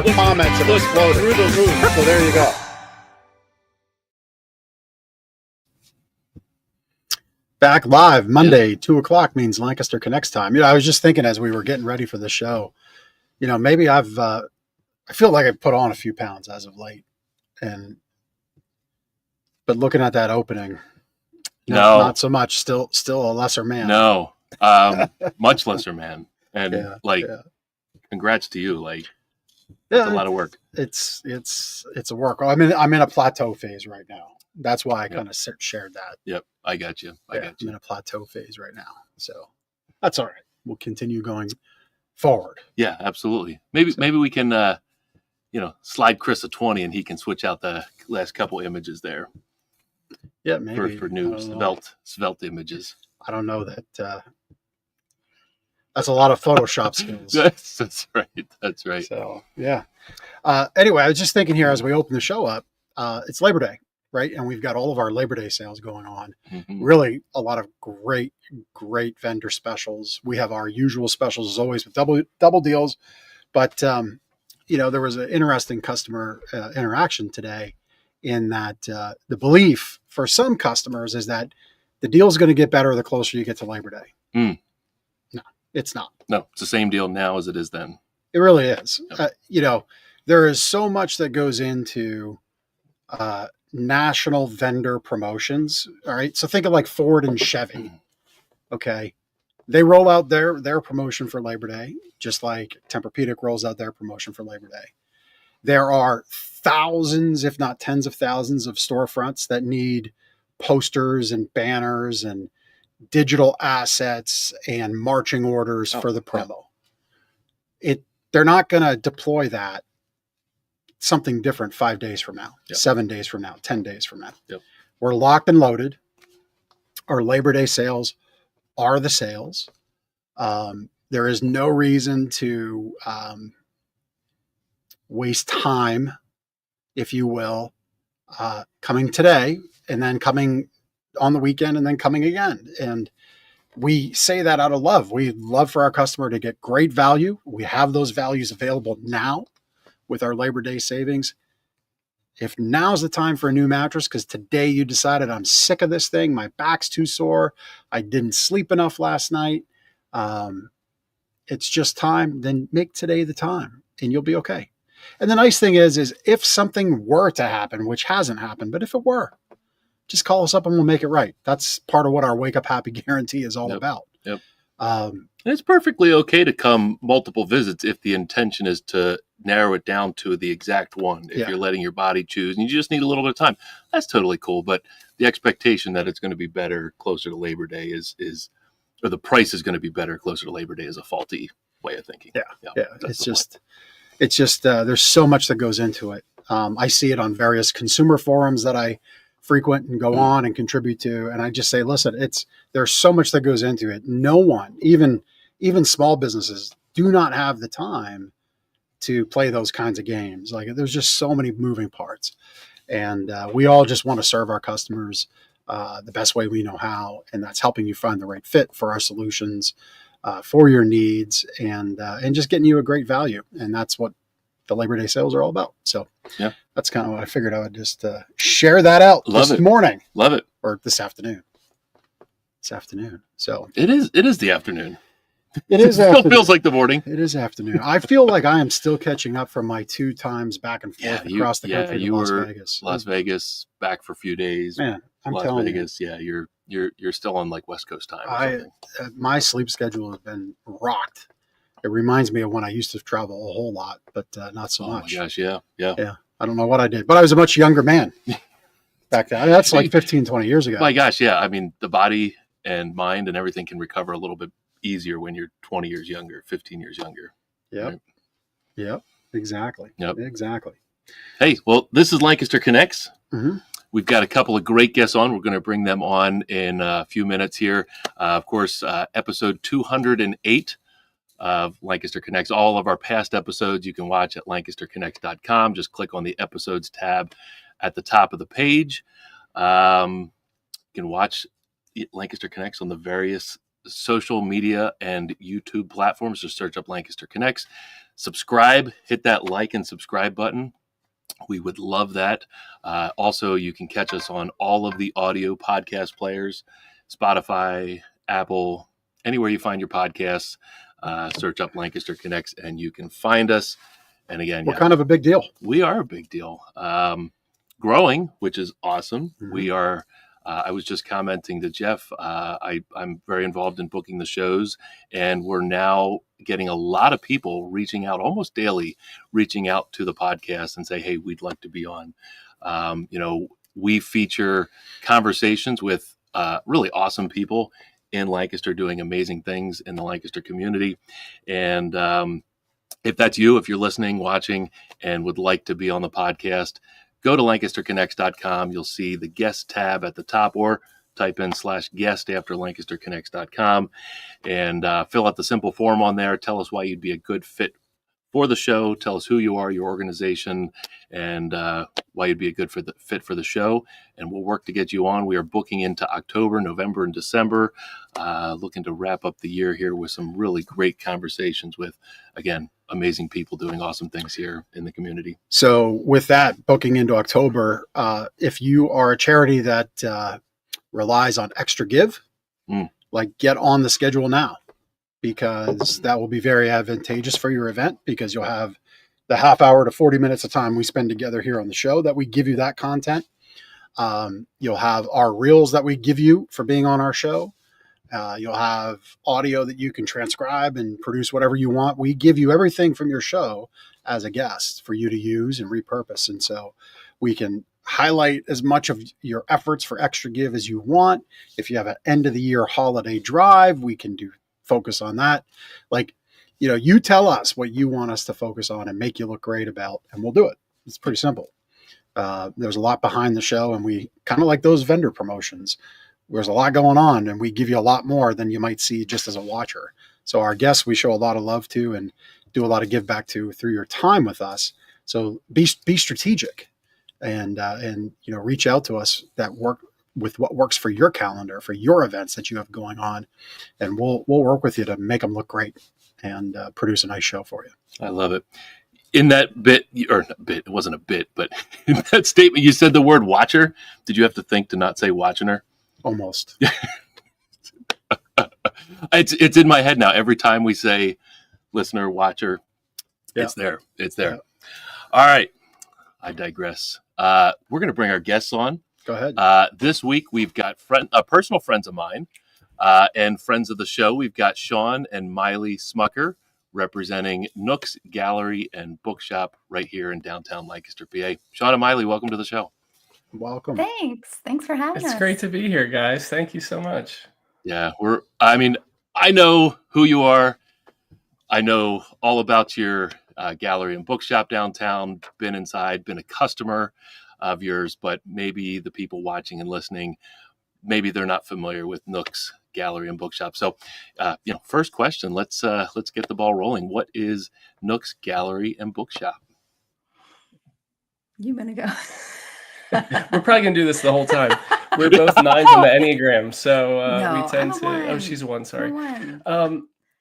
our comments have exploded through the roof. So there you go. Back live Monday, 2:00 means Lancaster Connects time. I was just thinking as we were getting ready for the show, maybe I feel like I've put on a few pounds as of late, but looking at that opening, not so much. Still a lesser man. No, much lesser man. And congrats to you. Like, it's a lot of work. It's a work. I'm in a plateau phase right now. That's why I kind of shared that. Yep, I got you. I'm in a plateau phase right now, so that's all right. We'll continue going forward. Yeah, absolutely. Maybe we can, slide Chris a 20 and he can switch out the last couple images there. Yeah, maybe for new svelte images. I don't know that. That's a lot of Photoshop skills. That's right. That's right. So yeah. Anyway, I was just thinking here as we open the show up. It's Labor Day. Right. And we've got all of our Labor Day sales going on. Mm-hmm. Really a lot of great vendor specials. We have our usual specials as always with double deals. But, there was an interesting customer interaction today in that the belief for some customers is that the deal is going to get better the closer you get to Labor Day. Mm. No, it's not. No, it's the same deal now as it is then. It really is. Yep. There is so much that goes into national vendor promotions. All right. So think of like Ford and Chevy. Okay. They roll out their promotion for Labor Day, just like Tempur-Pedic rolls out their promotion for Labor Day. There are thousands, if not tens of thousands of storefronts that need posters and banners and digital assets and marching orders for the promo. They're not going to deploy that something different 5 days from now, 7 days from now, 10 days from now. Yep. We're locked and loaded. Our Labor Day sales are the sales. There is no reason to waste time, if you will, coming today and then coming on the weekend and then coming again. And we say that out of love. We love for our customer to get great value. We have those values available now with our Labor Day savings. If now's the time for a new mattress, because today you decided I'm sick of this thing, my back's too sore, I didn't sleep enough last night, it's just time, then make today the time and you'll be okay. And the nice thing is if something were to happen, which hasn't happened, but if it were, just call us up and we'll make it right. That's part of what our Wake Up Happy guarantee is all about. Yep. It's perfectly okay to come multiple visits if the intention is to narrow it down to the exact one. If you're letting your body choose and you just need a little bit of time, that's totally cool. But the expectation that it's going to be better closer to Labor Day is or the price is going to be better closer to Labor Day is a faulty way of thinking. Yeah. It's just there's so much that goes into it. I see it on various consumer forums that I frequent and go on and contribute to. And I just say, listen, there's so much that goes into it. No one, even small businesses, do not have the time to play those kinds of games. Like, there's just so many moving parts, and we all just want to serve our customers the best way we know how. And that's helping you find the right fit for our solutions, for your needs, and just getting you a great value. And that's what the Labor Day sales are all about. So that's kind of what I figured I would just share that out this morning. Love it. Or this afternoon. So it is the afternoon. It is. It still feels like the morning. It is afternoon. I feel like I am still catching up from my 2 times back and forth across the country to Las Vegas. Las Vegas, back for a few days. Man, I'm Las telling Vegas, you. You're still on like West Coast time or something. My sleep schedule has been rocked. It reminds me of when I used to travel a whole lot, but not so much. Oh my gosh, yeah. I don't know what I did, but I was a much younger man back then. That's like 15, 20 years ago. My gosh, yeah. I mean, the body and mind and everything can recover a little bit easier when you're 20 years younger, 15 years younger. Yep. Right? Yep. Exactly. Yep. Exactly. Hey, well, this is Lancaster Connects. Mm-hmm. We've got a couple of great guests on. We're going to bring them on in a few minutes here. Of course, episode 208 of Lancaster Connects. All of our past episodes you can watch at lancasterconnects.com. Just click on the episodes tab at the top of the page. You can watch Lancaster Connects on the various social media and YouTube platforms. Just search up Lancaster Connects. Subscribe, hit that like and subscribe button. We would love that. Also, you can catch us on all of the audio podcast players, Spotify, Apple, anywhere you find your podcasts. Search up Lancaster Connects and you can find us. And again, we're kind of a big deal. We are a big deal. Growing, which is awesome. Mm-hmm. We are. I was just commenting to Jeff. I'm very involved in booking the shows, and we're now getting a lot of people reaching out almost daily, reaching out to the podcast and say, "Hey, we'd like to be on." We feature conversations with really awesome people in Lancaster doing amazing things in the Lancaster community, and if that's you, if you're listening, watching, and would like to be on the podcast, go to lancasterconnects.com. You'll see the guest tab at the top, or type in /guest after lancasterconnects.com and fill out the simple form on there. Tell us why you'd be a good fit for the show. Tell us who you are, your organization, and why you'd be a good fit for the show. And we'll work to get you on. We are booking into October, November, and December, looking to wrap up the year here with some really great conversations with, again, amazing people doing awesome things here in the community. So with that, booking into October, if you are a charity that relies on extra give, like get on the schedule now, because that will be very advantageous for your event, because you'll have the half hour to 40 minutes of time we spend together here on the show that we give you that content. You'll have our reels that we give you for being on our show. You'll have audio that you can transcribe and produce whatever you want. We give you everything from your show as a guest for you to use and repurpose. And so we can highlight as much of your efforts for extra give as you want. If you have an end of the year holiday drive, we can focus on that. You tell us what you want us to focus on and make you look great about, and we'll do it. It's pretty simple. There's a lot behind the show, and we kind of like those vendor promotions. There's a lot going on, and we give you a lot more than you might see just as a watcher. So our guests, we show a lot of love to and do a lot of give back to through your time with us. So be strategic and reach out to us that work with what works for your calendar, for your events that you have going on. And we'll work with you to make them look great and produce a nice show for you. I love it. In that bit, it wasn't a bit, but in that statement, you said the word watcher. Did you have to think to not say watching her? Almost. It's in my head now. Every time we say listener, watcher, It's there. Yeah. All right. I digress. We're going to bring our guests on. Go ahead. This week, we've got personal friends of mine and friends of the show. We've got Shawn and Maile Smucker representing Nooks Gallery and Bookshop right here in downtown Lancaster, PA. Shawn and Maile, welcome to the show. Welcome. Thanks for having us. It's great to be here, guys. Thank you so much. Yeah, I know who you are. I know all about your gallery and bookshop downtown, been inside, been a customer of yours, but maybe the people watching and listening, maybe they're not familiar with Nooks Gallery and Bookshop. So, first question, let's get the ball rolling. What is Nooks Gallery and Bookshop? You better go. We're probably going to do this the whole time. We're both 9s on the Enneagram, so we tend to... Oh, she's a 1, sorry.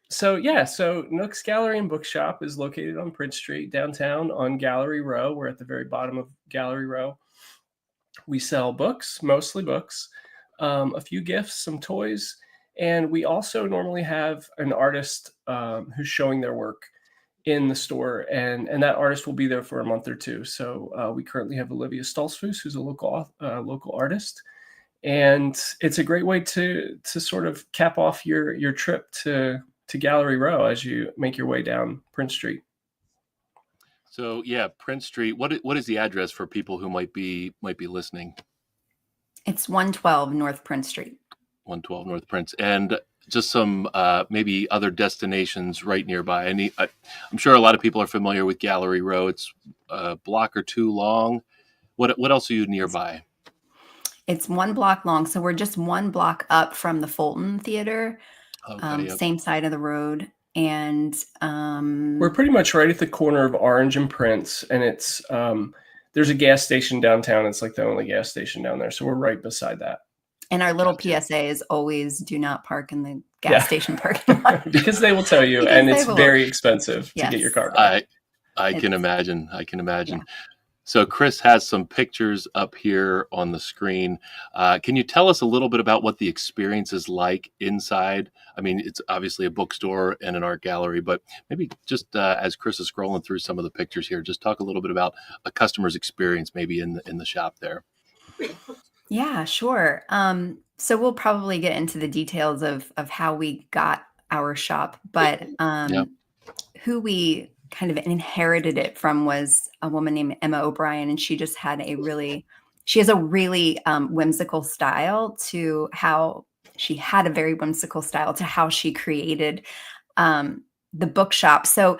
So Nooks Gallery and Bookshop is located on Prince Street, downtown on Gallery Row. We're at the very bottom of Gallery Row. We sell books, mostly books, a few gifts, some toys, and we also normally have an artist who's showing their work in the store, and that artist will be there for a month or two. So we currently have Olivia Stolzfus, who's a local artist, and it's a great way to sort of cap off your trip to Gallery Row as you make your way down Prince Street. So yeah, Prince Street. What is the address for people who might be listening? It's 112 North Prince Street. 112 North Prince, and just some maybe other destinations right nearby. I'm sure a lot of people are familiar with Gallery Row. It's a block or two long. What else are you nearby? It's 1 block long, so we're just 1 block up from the Fulton Theater, same side of the road, and we're pretty much right at the corner of Orange and Prince, and it's there's a gas station downtown. It's like the only gas station down there, so we're right beside that. And our little PSA is always do not park in the gas station parking lot. Because they will tell you, and it's very expensive to get your car back. I can imagine. Yeah. So Chris has some pictures up here on the screen. Can you tell us a little bit about what the experience is like inside? I mean, it's obviously a bookstore and an art gallery, but maybe just as Chris is scrolling through some of the pictures here, just talk a little bit about a customer's experience maybe in the shop there. Yeah, sure. So we'll probably get into the details of how we got our shop, but who we kind of inherited it from was a woman named Emma O'Brien, and she just had she has a really whimsical style to how she had a very whimsical style to how she created the bookshop. So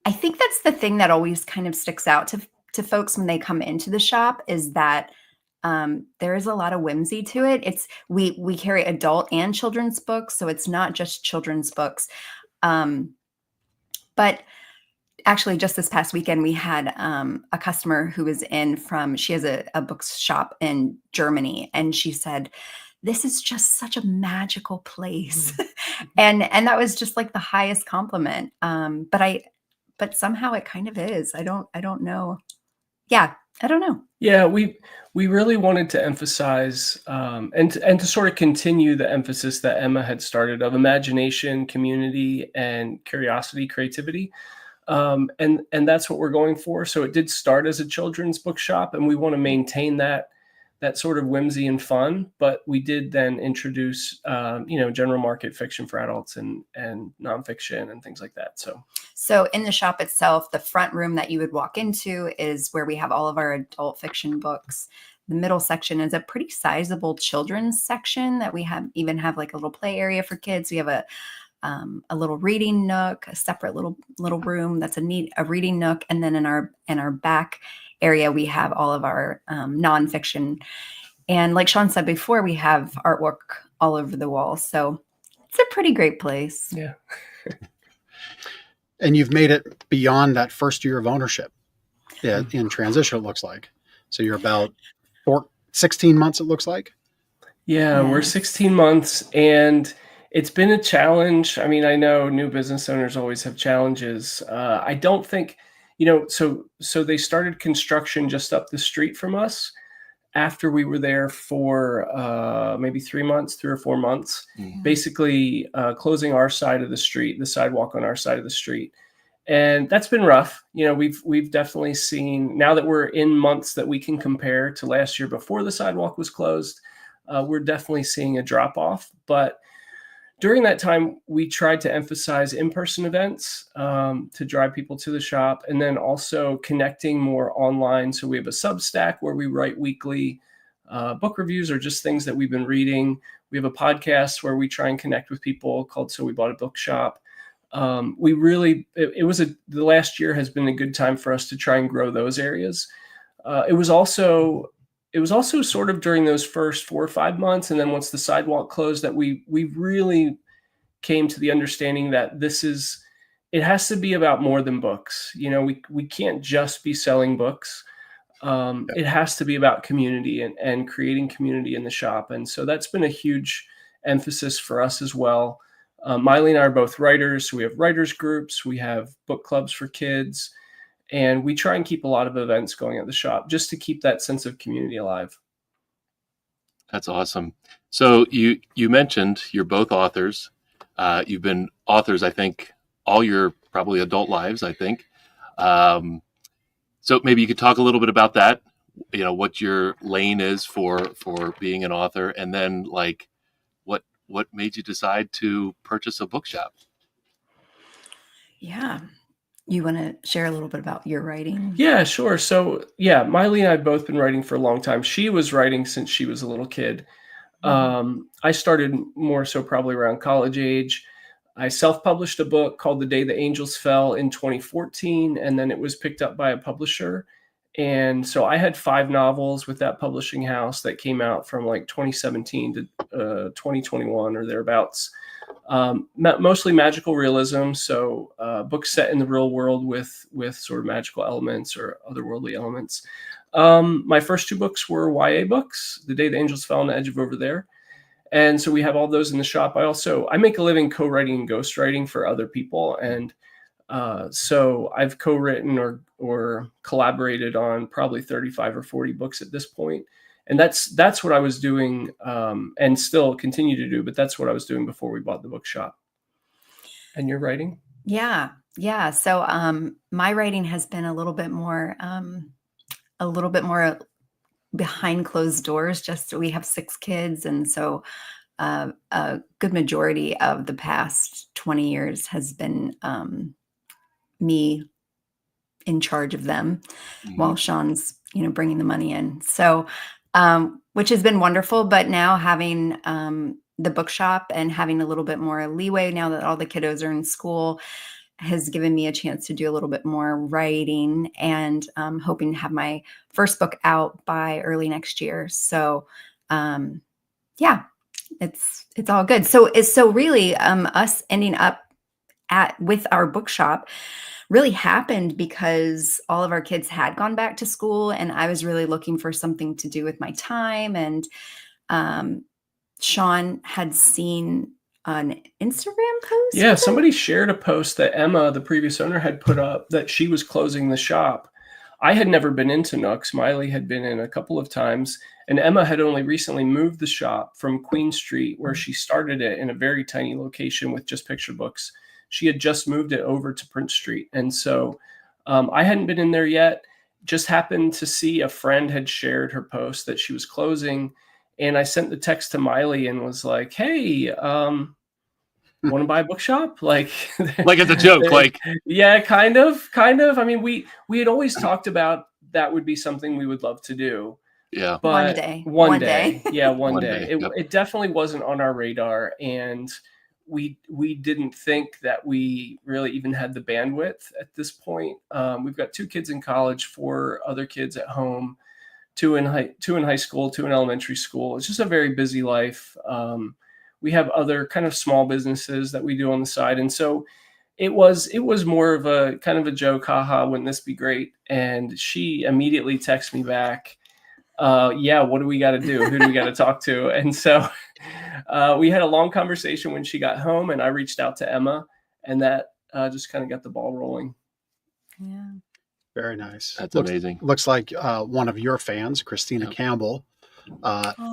I think that's the thing that always kind of sticks out to folks when they come into the shop is that there is a lot of whimsy to it. We carry adult and children's books, so it's not just children's books. But actually, just this past weekend, we had a customer who was she has a bookshop in Germany, and she said, "This is just such a magical place," and that was just like the highest compliment. But somehow it kind of is. I don't know. Yeah, I don't know. Yeah, we really wanted to emphasize and to sort of continue the emphasis that Emma had started of imagination, community, and curiosity, creativity. And that's what we're going for. So it did start as a children's bookshop, and we want to maintain that sort of whimsy and fun. But we did then introduce, general market fiction for adults and nonfiction and things like that. So in the shop itself, the front room that you would walk into is where we have all of our adult fiction books. The middle section is a pretty sizable children's section that we even have like a little play area for kids. We have a little reading nook, a separate little room that's a reading nook, and then in our back area we have all of our nonfiction. And like Shawn said before, we have artwork all over the walls, so it's a pretty great place. Yeah. And you've made it beyond that first year of ownership. Yeah, in transition, it looks like. So you're about 16 months, it looks like. Yeah, we're 16 months, and it's been a challenge. I mean, I know new business owners always have challenges. I don't think, so they started construction just up the street from us after we were there for maybe 3 or 4 months, basically closing our side of the street, the sidewalk on our side of the street. And that's been rough. We've definitely seen, now that we're in months that we can compare to last year before the sidewalk was closed, we're definitely seeing a drop off. But during that time, we tried to emphasize in-person events to drive people to the shop, and then also connecting more online. So we have a Substack where we write weekly book reviews or just things that we've been reading. We have a podcast where we try and connect with people called So We Bought a Bookshop. The last year has been a good time for us to try and grow those areas. It was also sort of during those first 4 or 5 months, and then once the sidewalk closed, that we really came to the understanding that it has to be about more than books. We can't just be selling books. It has to be about community and creating community in the shop. And so that's been a huge emphasis for us as well. Maile and I are both writers, so we have writers groups, we have book clubs for kids, and we try and keep a lot of events going at the shop just to keep that sense of community alive. That's awesome. So you mentioned you're both authors. You've been authors, I think, all your probably adult lives, I think. So maybe you could talk a little bit about that, what your lane is for being an author, and then like what made you decide to purchase a bookshop? Yeah. You want to share a little bit about your writing? Yeah, sure. So Maile and I have both been writing for a long time. She was writing since she was a little kid. I started more so probably around college age. I self-published a book called The Day the Angels Fell in 2014, and then it was picked up by a publisher. And so I had 5 novels with that publishing house that came out from like 2017 to 2021 or thereabouts. Mostly magical realism, so books set in the real world with sort of magical elements or otherworldly elements. My first 2 books were YA books, The Day the Angels Fell and The Edge of Over There. And so we have all those in the shop. I make a living co-writing and ghostwriting for other people. And so I've co-written or collaborated on probably 35 or 40 books at this point. And that's what I was doing, and still continue to do, but that's what I was doing before we bought the bookshop. And your writing? Yeah. So my writing has been a little bit more behind closed doors. Just we have 6 kids, and so a good majority of the past 20 years has been me in charge of them, while Shawn's, bringing the money in. So, which has been wonderful. But now having the bookshop and having a little bit more leeway now that all the kiddos are in school has given me a chance to do a little bit more writing, and hoping to have my first book out by early next year. So, yeah, it's all good. So really, us ending up with our bookshop really happened because all of our kids had gone back to school, and I was really looking for something to do with my time. And Shawn had seen an Instagram post. Yeah, somebody shared a post that Emma, the previous owner, had put up that she was closing the shop. I had never been into Nooks. Miley had been in a couple of times, and Emma had only recently moved the shop from Queen Street, where she started it in a very tiny location with just picture books. She had just moved it over to Prince Street. And so I hadn't been in there yet, just happened to see a friend had shared her post that she was closing. And I sent the text to Miley and was like, hey, want to buy a bookshop? Like it's a joke. Yeah, kind of. I mean, we had always talked about that would be something we would love to do. Yeah. But one day. Yeah, one day. Yep. It definitely wasn't on our radar. And we didn't think that we really even had the bandwidth at this point. We've got 2 kids in college, 4 other kids at home, 2 in high school, 2 in elementary school. It's just a very busy life. We have other kind of small businesses that we do on the side. And so it was more of a kind of a joke, haha, wouldn't this be great? And she immediately texted me back, yeah, what do we got to do? Who do we got to talk to? And so we had a long conversation when she got home, and I reached out to Emma, and that just kind of got the ball rolling. Yeah. Very nice. That's amazing. Looks like one of your fans, Christina Campbell,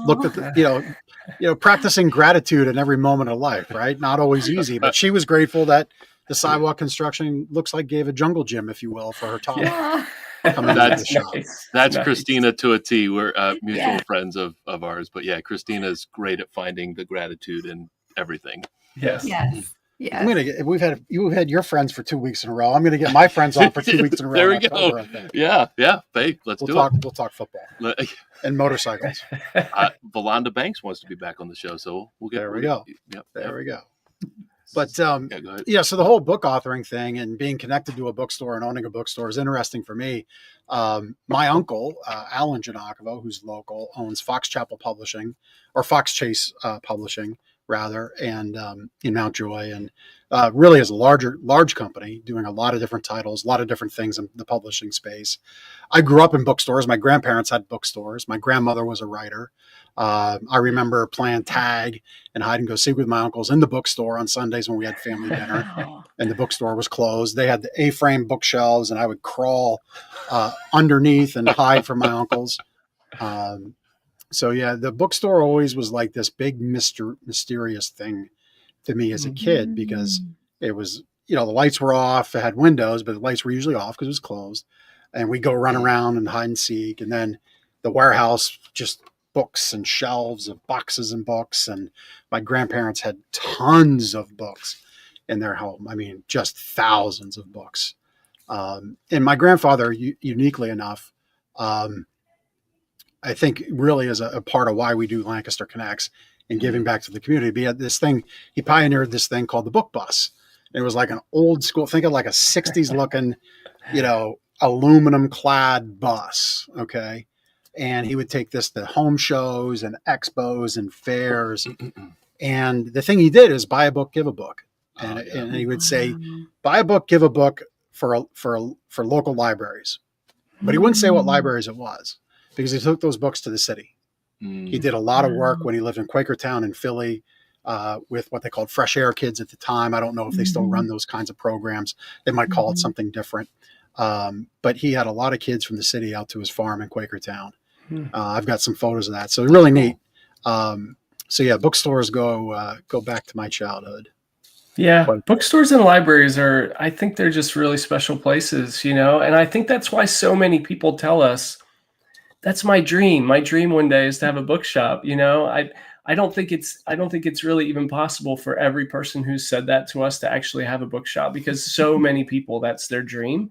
looked at the, practicing gratitude in every moment of life, right? Not always easy, but she was grateful that the sidewalk construction looks like gave a jungle gym, if you will, for her toddler. Yeah. That's nice. That's nice. Christina to a T. We're mutual friends of ours, but yeah, Christina's great at finding the gratitude in everything. Yes. I'm gonna get. You've had your friends for 2 weeks in a row. I'm gonna get my friends on for 2 weeks in a row. There we go. Yeah. Hey, we'll talk football and motorcycles. Valanda Banks wants to be back on the show, so we'll get. There we go. Yep. There we go. But go ahead. Yeah, so the whole book authoring thing and being connected to a bookstore and owning a bookstore is interesting for me. My uncle, Alan Janakovo, who's local, owns Fox Chapel Publishing, or Fox Chase Publishing, rather, and in Mountjoy, and really is a large company doing a lot of different titles, a lot of different things in the publishing space. I grew up in bookstores. My grandparents had bookstores. My grandmother was a writer. I remember playing tag and hide and go seek with my uncles in the bookstore on Sundays when we had family dinner and the bookstore was closed. They had the A-frame bookshelves, and I would crawl underneath and hide from my uncles. So yeah, the bookstore always was like this big mysterious thing to me as a kid, because it was, the lights were off, it had windows, but the lights were usually off because it was closed. And we go run around and hide and seek. And then the warehouse, just books and shelves of boxes and books. And my grandparents had tons of books in their home. I mean, just thousands of books. And my grandfather, uniquely enough, I think really is a part of why we do Lancaster Connects and giving back to the community. He pioneered this thing called the book bus. It was like an old school, think of like a 60s looking, aluminum clad bus. Okay. And he would take this to home shows and expos and fairs. And the thing he did is buy a book, give a book. And he would say, buy a book, give a book for local libraries. But he wouldn't say what libraries it was, because he took those books to the city He did a lot of work when he lived in Quakertown in Philly with what they called Fresh Air Kids at the time. I don't know if they still run those kinds of programs. They might call it something different. But he had a lot of kids from the city out to his farm in Quakertown. I've got some photos of that. So really neat. So yeah, bookstores go back to my childhood. Yeah, bookstores and libraries I think they're just really special places, and I think that's why so many people tell us, that's my dream. My dream one day is to have a bookshop. I don't think it's really even possible for every person who's said that to us to actually have a bookshop, because so many people, that's their dream.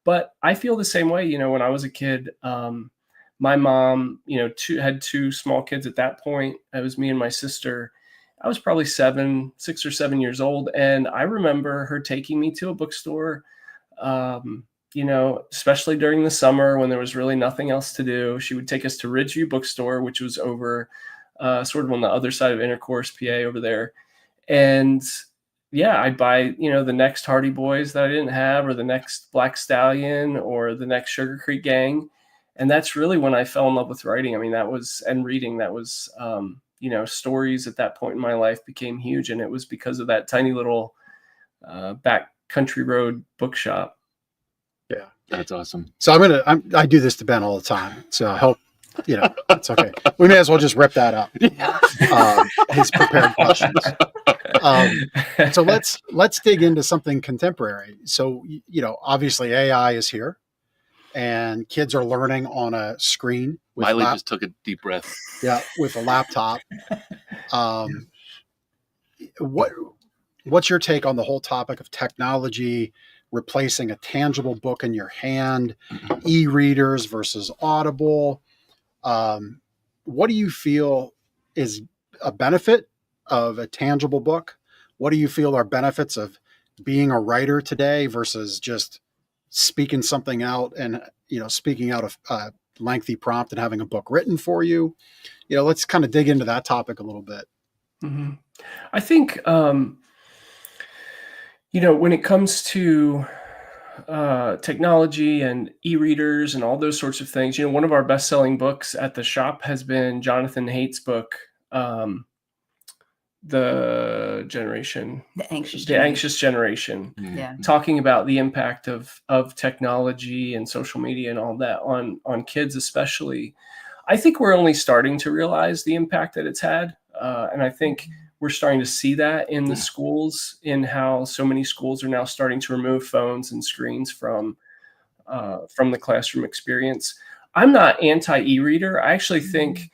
But I feel the same way. When I was a kid, my mom, had two small kids at that point. It was me and my sister. I was probably 6 or 7 years old. And I remember her taking me to a bookstore, especially during the summer when there was really nothing else to do. She would take us to Ridgeview Bookstore, which was over sort of on the other side of Intercourse, PA over there. And yeah, I'd buy, the next Hardy Boys that I didn't have, or the next Black Stallion, or the next Sugar Creek Gang. And that's really when I fell in love with writing. I mean, and reading, that was, stories at that point in my life became huge. And it was because of that tiny little back country road bookshop. Yeah. That's awesome. So I do this to Ben all the time. So I hope, it's okay. We may as well just rip that up. His prepared questions. So let's dig into something contemporary. So, obviously AI is here and kids are learning on a screen. Miley just took a deep breath. Yeah. With a laptop. What's your take on the whole topic of technology replacing a tangible book in your hand, e-readers versus Audible? What do you feel is a benefit of a tangible book? What do you feel are benefits of being a writer today versus just speaking something out and, speaking out a lengthy prompt and having a book written for you? Let's kind of dig into that topic a little bit. Mm-hmm. I think, when it comes to technology and e-readers and all those sorts of things, one of our best-selling books at the shop has been Jonathan Haidt's book, The Anxious Generation, talking about the impact of technology and social media and all that on kids, especially. I think we're only starting to realize the impact that it's had, and I think we're starting to see that in the schools, in how so many schools are now starting to remove phones and screens from the classroom experience. I'm not anti e-reader. I actually think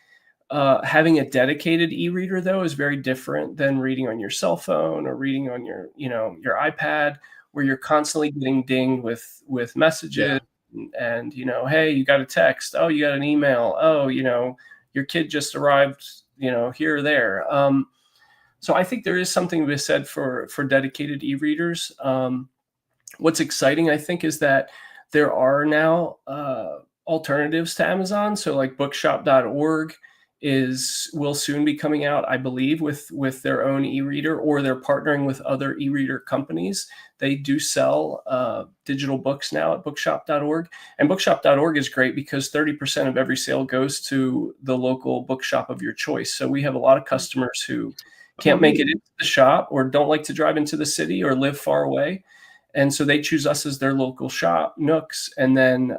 having a dedicated e-reader, though, is very different than reading on your cell phone or reading on your iPad, where you're constantly getting dinged with messages and hey, you got a text. Oh, you got an email. Oh, your kid just arrived, here or there. So I think there is something to be said for dedicated e-readers. What's exciting, I think, is that there are now alternatives to Amazon. So like bookshop.org will soon be coming out, I believe, with their own e-reader, or they're partnering with other e-reader companies. They do sell digital books now at bookshop.org. And bookshop.org is great because 30% of every sale goes to the local bookshop of your choice. So we have a lot of customers who can't make it into the shop, or don't like to drive into the city, or live far away. And so they choose us as their local shop, Nooks. And then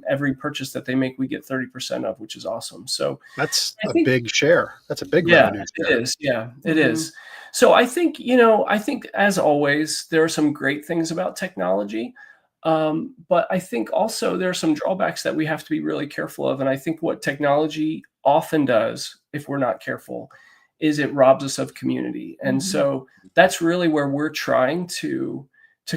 every purchase that they make, we get 30% of, which is awesome. So that's a big share. That's a big revenue share. It is. Yeah, it is. So I think, as always, there are some great things about technology. But I think also there are some drawbacks that we have to be really careful of. And I think what technology often does, if we're not careful, is it robs us of community. And so that's really where we're trying to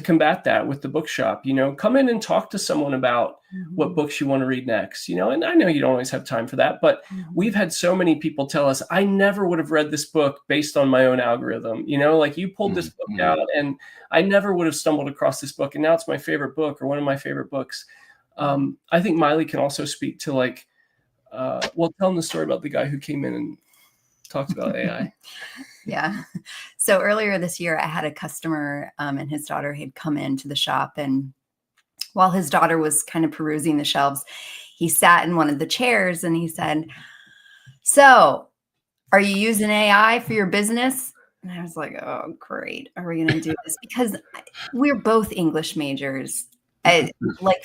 combat that with the bookshop. Come in and talk to someone about what books you want to read next, and I know you don't always have time for that, but we've had so many people tell us, I never would have read this book based on my own algorithm. Like you pulled this book out and I never would have stumbled across this book. And now it's my favorite book, or one of my favorite books. I think Miley can also speak to tell them the story about the guy who came in and talked about AI. Yeah. So earlier this year, I had a customer and his daughter had come into the shop. And while his daughter was kind of perusing the shelves, he sat in one of the chairs and he said, So are you using AI for your business? And I was like, oh, great. Are we going to do this? Because we're both English majors. Like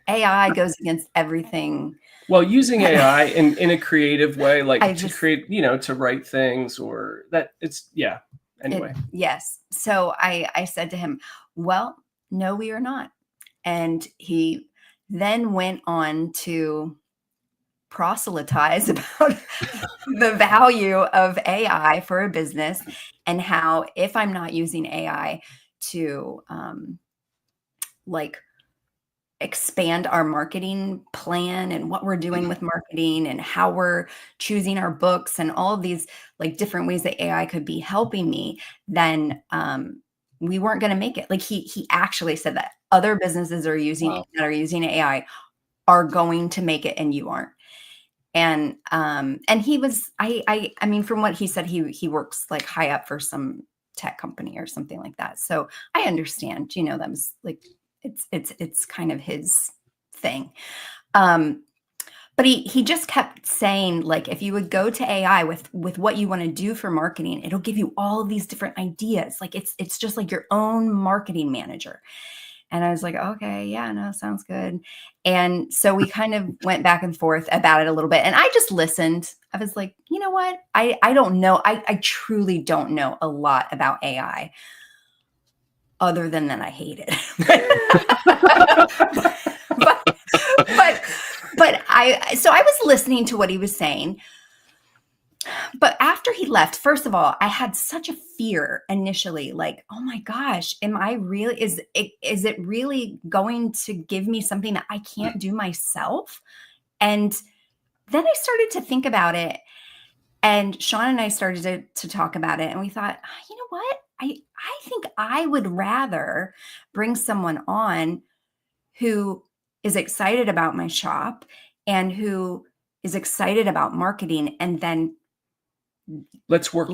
AI goes against everything. Well, using AI in a creative way, like to create, to write things or that anyway. Yes. So I said to him, well, no, we are not. And he then went on to proselytize about the value of AI for a business and how if I'm not using AI to like expand our marketing plan and what we're doing with marketing and how we're choosing our books and all of these like different ways that AI could be helping me, then we weren't going to make it. Like he actually said that other businesses are using AI are going to make it and you aren't. And he was, I mean, from what he said, he works like high up for some tech company or something like that. So I understand, them's like, it's kind of his thing. But he just kept saying, like, if you would go to AI with what you want to do for marketing, it'll give you all of these different ideas. Like it's just like your own marketing manager. And I was like, okay, yeah, no, sounds good. And so we kind of went back and forth about it a little bit. And I just listened. I was like, you know what? I don't know. I truly don't know a lot about AI other than that I hate it. but I was listening to what he was saying. But after he left, first of all, I had such a fear initially, like, oh my gosh, am I really, is it really going to give me something that I can't do myself? And then I started to think about it, and Shawn and I started to talk about it, and we thought, you know what? I think I would rather bring someone on who is excited about my shop and who is excited about marketing, and then let's work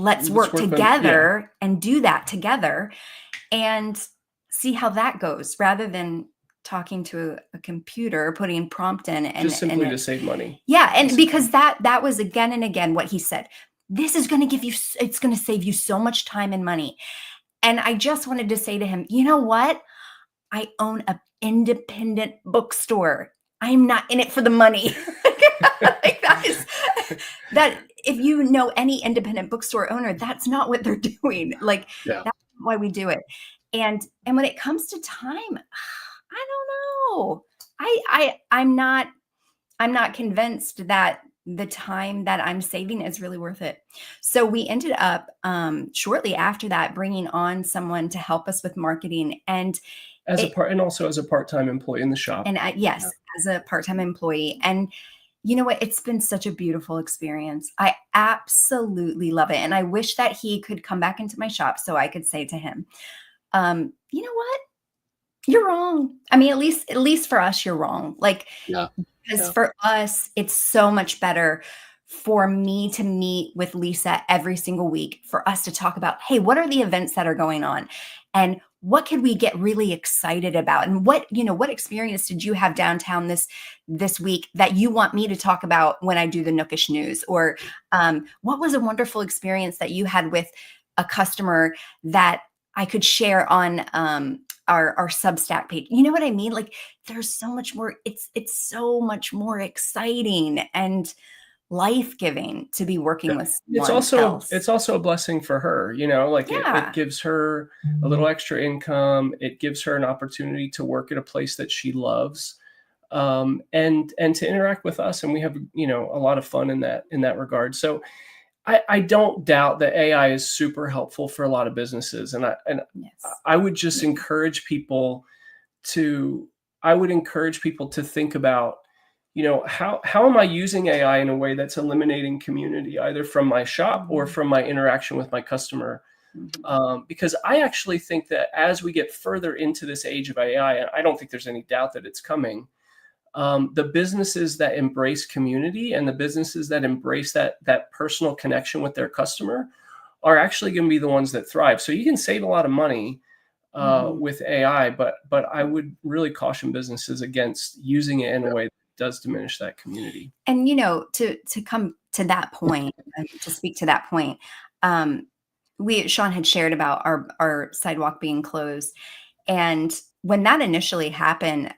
together and do that together and see how that goes, rather than talking to a computer, putting prompt in and just simply to save money. Yeah. And because that was again and again what he said, this is going to it's going to save you so much time and money. And I just wanted to say to him, you know what? I own an independent bookstore. I'm not in it for the money. Like that if you know any independent bookstore owner, that's not what they're doing. Like that's why we do it. And when it comes to time, I don't know. I'm not convinced that the time that I'm saving is really worth it. So we ended up shortly after that bringing on someone to help us with marketing and also as a part-time employee in the shop. And yes, as a part-time employee. And you know what? It's been such a beautiful experience. I absolutely love it. And I wish that he could come back into my shop so I could say to him, you know what? You're wrong. I mean, at least for us, you're wrong. Like, because for us, it's so much better for me to meet with Lisa every single week, for us to talk about, hey, what are the events that are going on? And what could we get really excited about? And what experience did you have downtown this week that you want me to talk about when I do the Nookish news? Or what was a wonderful experience that you had with a customer that I could share on our Substack page? You know what I mean? Like there's so much more, it's so much more exciting and life-giving to be working with someone it's also a blessing for her, like it gives her a little extra income. It gives her an opportunity to work at a place that she loves, and to interact with us. And we have, a lot of fun in that regard. So I don't doubt that AI is super helpful for a lot of businesses. And I would just encourage people to think about, how am I using AI in a way that's eliminating community, either from my shop or from my interaction with my customer? Because I actually think that as we get further into this age of AI, and I don't think there's any doubt that it's coming, the businesses that embrace community and the businesses that embrace that personal connection with their customer are actually going to be the ones that thrive. So you can save a lot of money with AI, but I would really caution businesses against using it in a way does diminish that community. And, to come to that point, to speak to that point, Shawn had shared about our sidewalk being closed. And when that initially happened,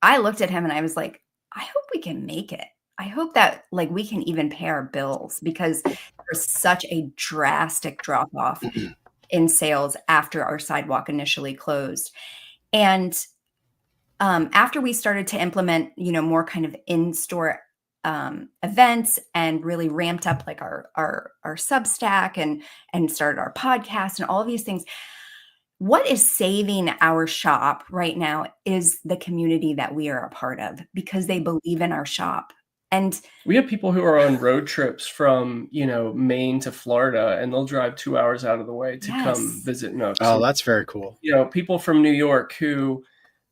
I looked at him and I was like, I hope we can make it. I hope that we can even pay our bills, because there's such a drastic drop off in sales after our sidewalk initially closed. And after we started to implement, more kind of in-store events, and really ramped up our Substack and started our podcast and all of these things, what is saving our shop right now is the community that we are a part of, because they believe in our shop. And we have people who are on road trips from, Maine to Florida, and they'll drive 2 hours out of the way to come visit Nooks. Oh, that's very cool. People from New York who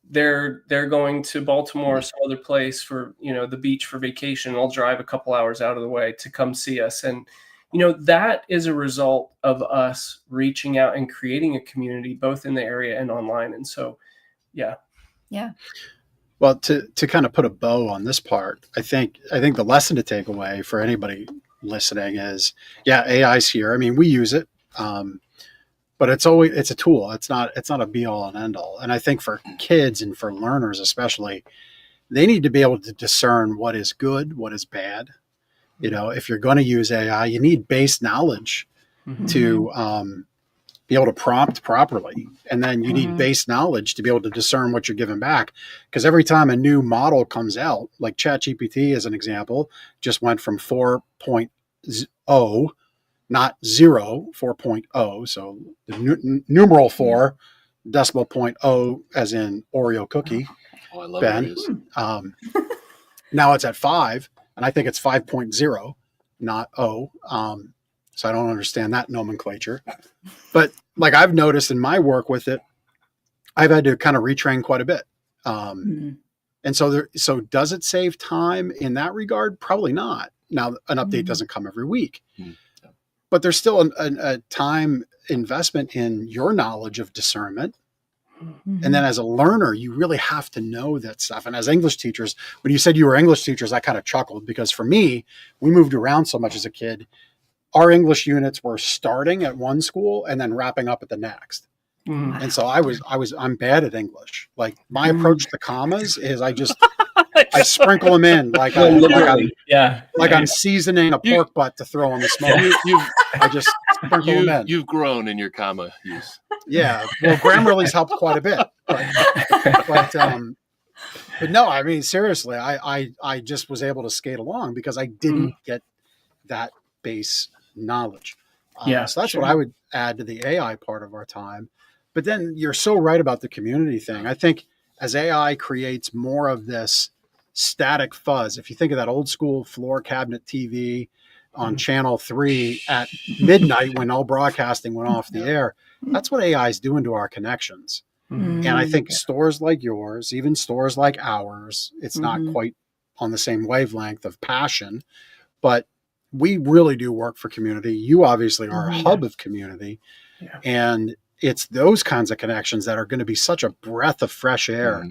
they're going to Baltimore or some other place for, the beach for vacation. They'll drive a couple hours out of the way to come see us. And, that is a result of us reaching out and creating a community, both in the area and online. And so, yeah. Yeah. Well, to kind of put a bow on this part, I think the lesson to take away for anybody listening is, AI's here. I mean, we use it, but it's a tool. It's not a be all and end all. And I think for kids and for learners especially, they need to be able to discern what is good, what is bad. If you're going to use AI, you need base knowledge to be able to prompt properly. And then you need base knowledge to be able to discern what you're giving back. Because every time a new model comes out, like ChatGPT as an example, just went from 4.0, not 4.0. So the numeral 4, decimal point O as in Oreo cookie. Oh, I love Ben. Now it's at 5, and I think it's 5.0, not O. So I don't understand that nomenclature. But I've noticed in my work with it, I've had to kind of retrain quite a bit. And so does it save time in that regard? Probably not. Now, an update doesn't come every week. But there's still a time investment in your knowledge of discernment. And then as a learner, you really have to know that stuff. And as English teachers, when you said you were English teachers, I kind of chuckled, because for me, we moved around so much as a kid. Our English units were starting at one school and then wrapping up at the next. And so I'm bad at English. My approach to commas is I sprinkle them in I'm seasoning a pork butt to throw on the smoke. I just sprinkle them in. You've grown in your comma use. Yeah. Well, Grammarly's helped quite a bit. But no, I mean, seriously, I just was able to skate along because I didn't get that base knowledge. So that's what I would add to the AI part of our time. But then you're so right about the community thing. I think as AI creates more of this static fuzz, if you think of that old school floor cabinet TV on channel 3 at midnight when all broadcasting went off the air, that's what AI is doing to our connections. And I think stores like yours, even stores like ours, it's not quite on the same wavelength of passion, but we really do work for community. You obviously are a hub of community. And it's those kinds of connections that are going to be such a breath of fresh air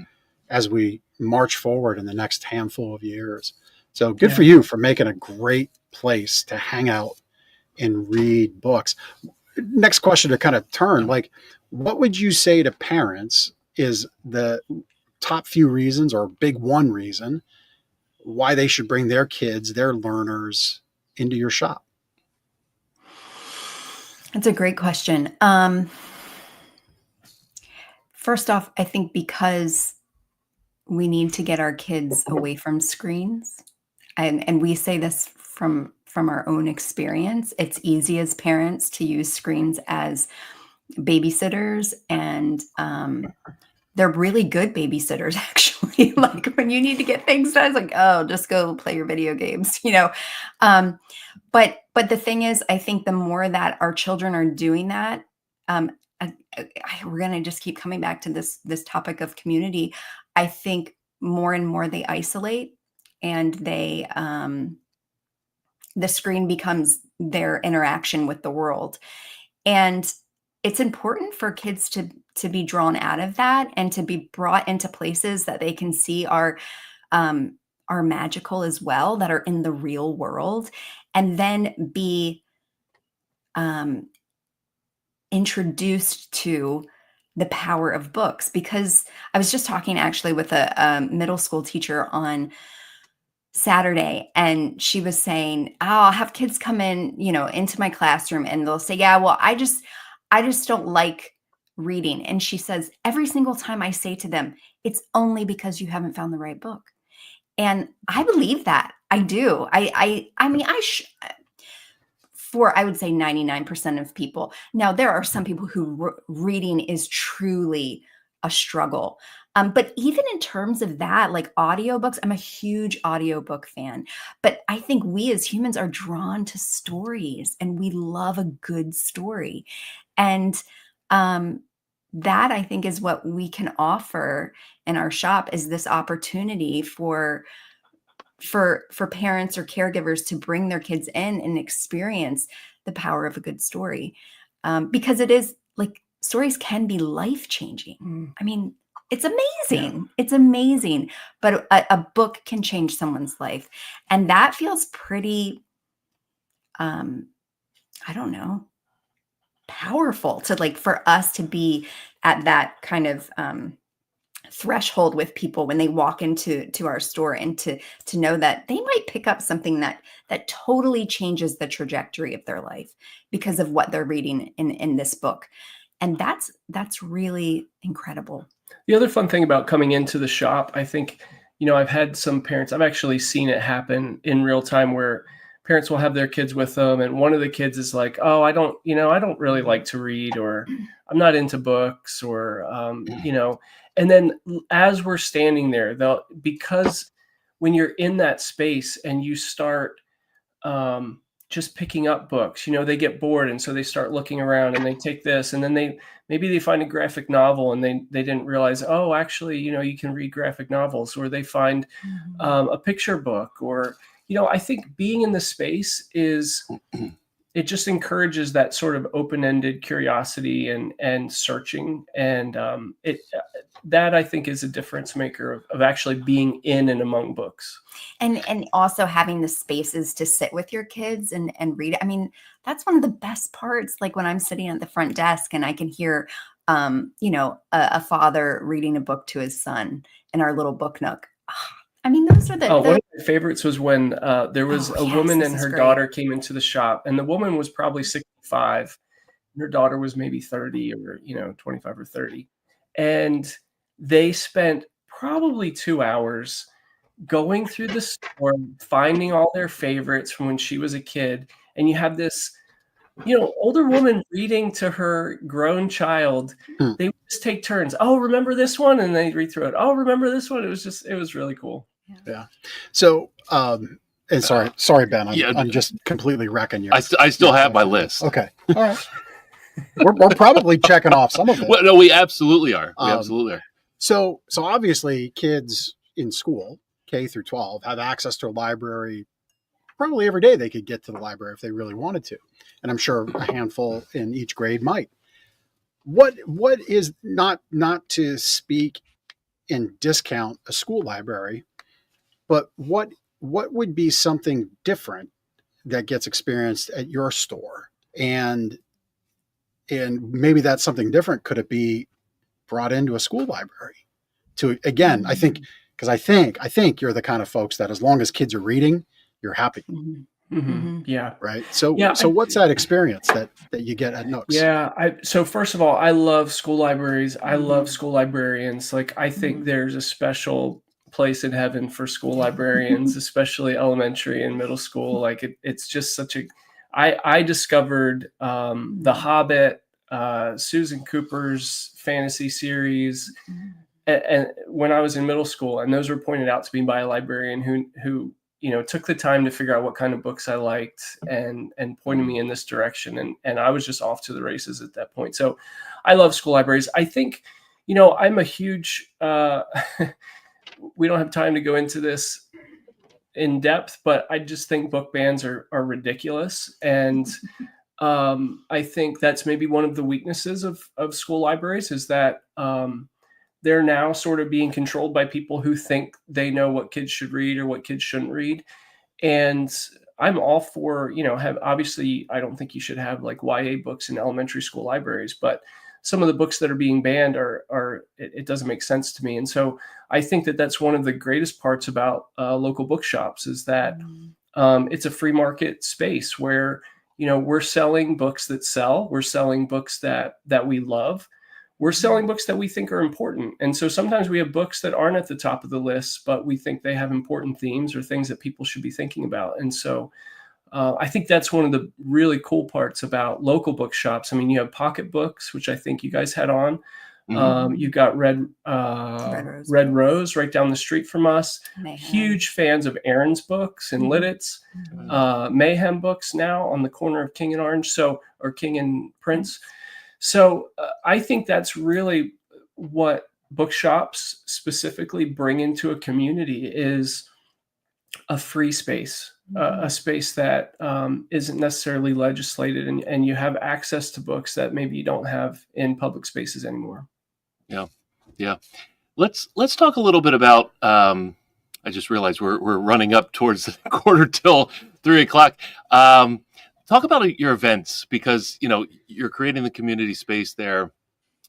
as we march forward in the next handful of years. So good for you for making a great place to hang out and read books. Next question to kind of turn, what would you say to parents is the top few reasons or big one reason why they should bring their kids, their learners into your shop? That's a great question. First off, I think because we need to get our kids away from screens, and we say this from our own experience. It's easy as parents to use screens as babysitters, and they're really good babysitters, actually. When you need to get things done, it's oh, just go play your video games, But the thing is, I think the more that our children are doing that, we're going to just keep coming back to this topic of community. I think more and more they isolate, and they the screen becomes their interaction with the world. And it's important for kids to be drawn out of that and to be brought into places that they can see are are magical as well, that are in the real world, and then be introduced to the power of books. Because I was just talking actually with a middle school teacher on Saturday, and she was saying, "Oh, I'll have kids come in, into my classroom, and they'll say, 'Yeah, well, I just don't like reading.'" And she says, "Every single time I say to them, it's only because you haven't found the right book." And I believe that. I do. I mean, for, I would say, 99% of people. Now, there are some people who reading is truly a struggle. But even in terms of that, like audiobooks, I'm a huge audiobook fan. But I think we as humans are drawn to stories, and we love a good story. And that, I think, is what we can offer in our shop, is this opportunity for parents or caregivers to bring their kids in and experience the power of a good story. Because it is, like, stories can be life-changing. I mean, it's amazing. Yeah. It's amazing. But a book can change someone's life. And that feels pretty, I don't know, powerful to, like, for us to be at that kind of threshold with people when they walk into our store, and to know that they might pick up something that totally changes the trajectory of their life because of what they're reading in this book. And that's really incredible. The other fun thing about coming into the shop, I think, I've had some parents, I've actually seen it happen in real time, where parents will have their kids with them, and one of the kids is like, "Oh, I don't really like to read," or "I'm not into books," or, and then as we're standing there, because when you're in that space and you start just picking up books, they get bored, and so they start looking around, and they take this, and then maybe they find a graphic novel, and they didn't realize, oh, actually, you can read graphic novels, or they find a picture book, or, I think being in the space it just encourages that sort of open-ended curiosity and searching. And that, I think, is a difference maker of actually being in and among books. And also having the spaces to sit with your kids and read. I mean, that's one of the best parts. Like when I'm sitting at the front desk and I can hear, a father reading a book to his son in our little book nook. I mean, those are one of my favorites was when there was a woman and her daughter came into the shop, and the woman was probably 65. And her daughter was maybe 30 or, 25 or 30. And they spent probably 2 hours going through the store, finding all their favorites from when she was a kid. And you have this, older woman reading to her grown child. They would just take turns. "Oh, remember this one?" And they read through it. "Oh, remember this one?" It was really cool. Yeah. So, and sorry, Ben, I'm just completely wrecking you. I still have my list. Okay. All right. We're probably checking off some of it. Well, no, we absolutely are. So obviously kids in school, K through 12, have access to a library probably every day. They could get to the library if they really wanted to. And I'm sure a handful in each grade might. What is, not to speak and discount a school library, but what would be something different that gets experienced at your store? And maybe that's something different. Could it be brought into a school library? To, again, I think you're the kind of folks that as long as kids are reading, you're happy. Mm-hmm. Mm-hmm. Yeah. Right. So what's that experience that you get at Nooks? Yeah. So first of all, I love school libraries. I love school librarians. Like, I think there's a special place in heaven for school librarians, especially elementary and middle school. Like it's just such a, I discovered The Hobbit, Susan Cooper's fantasy series, and when I was in middle school, and those were pointed out to me by a librarian who took the time to figure out what kind of books I liked and pointed me in this direction. And I was just off to the races at that point. So I love school libraries. I think, I'm a huge, we don't have time to go into this in depth, but I just think book bans are ridiculous. And I think that's maybe one of the weaknesses of school libraries, is that they're now sort of being controlled by people who think they know what kids should read or what kids shouldn't read. And I'm all for, obviously, I don't think you should have like YA books in elementary school libraries, but some of the books that are being banned it doesn't make sense to me. And so I think that that's one of the greatest parts about local bookshops is that it's a free market space where, we're selling books that sell, we're selling books that we love. We're selling books that we think are important. And so sometimes we have books that aren't at the top of the list, but we think they have important themes or things that people should be thinking about. And so I think that's one of the really cool parts about local bookshops. I mean, you have Pocket Books, which I think you guys had on. You've got Red Rose right down the street from us. Mayhem. Huge fans of Aaron's books and Lidditz. Mayhem Books now on the corner of King and Orange, or King and Prince. So I think that's really what bookshops specifically bring into a community is a free space, a space that isn't necessarily legislated, and you have access to books that maybe you don't have in public spaces anymore. Yeah. Let's talk a little bit about. I just realized we're running up towards the quarter till 3:00. Talk about your events, because, you're creating the community space there,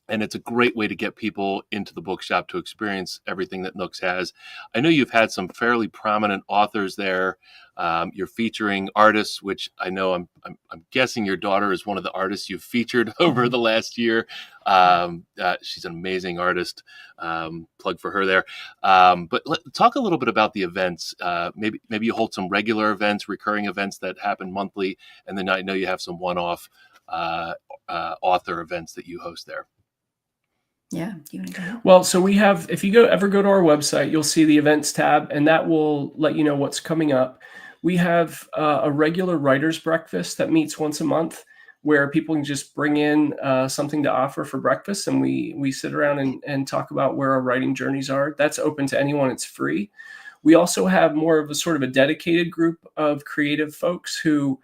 and it's a great way to get people into the bookshop to experience everything that Nooks has. I know you've had some fairly prominent authors there. You're featuring artists, which I know I'm guessing your daughter is one of the artists you've featured over the last year. She's an amazing artist. Plug for her there. But talk a little bit about the events. Maybe you hold some regular events, recurring events that happen monthly, and then I know you have some one-off author events that you host there. Yeah. Do you want to go? Well, so we have, if you ever go to our website, you'll see the events tab, and that will let you know what's coming up. We have a regular writer's breakfast that meets once a month, where people can just bring in something to offer for breakfast, and we sit around and talk about where our writing journeys are. That's open to anyone. It's free. We also have more of a sort of a dedicated group of creative folks who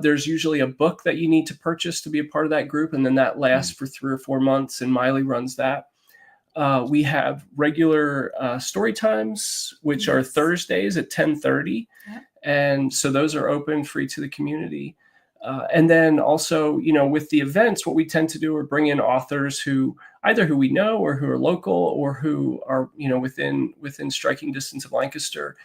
there's usually a book that you need to purchase to be a part of that group, and then that lasts for 3 or 4 months, and Maile runs that. We have regular story times, which are Thursdays at 10:30. Yep. And so those are open, free to the community. And then also, with the events, what we tend to do are bring in authors who we know or who are local or who are, within striking distance of Lancaster.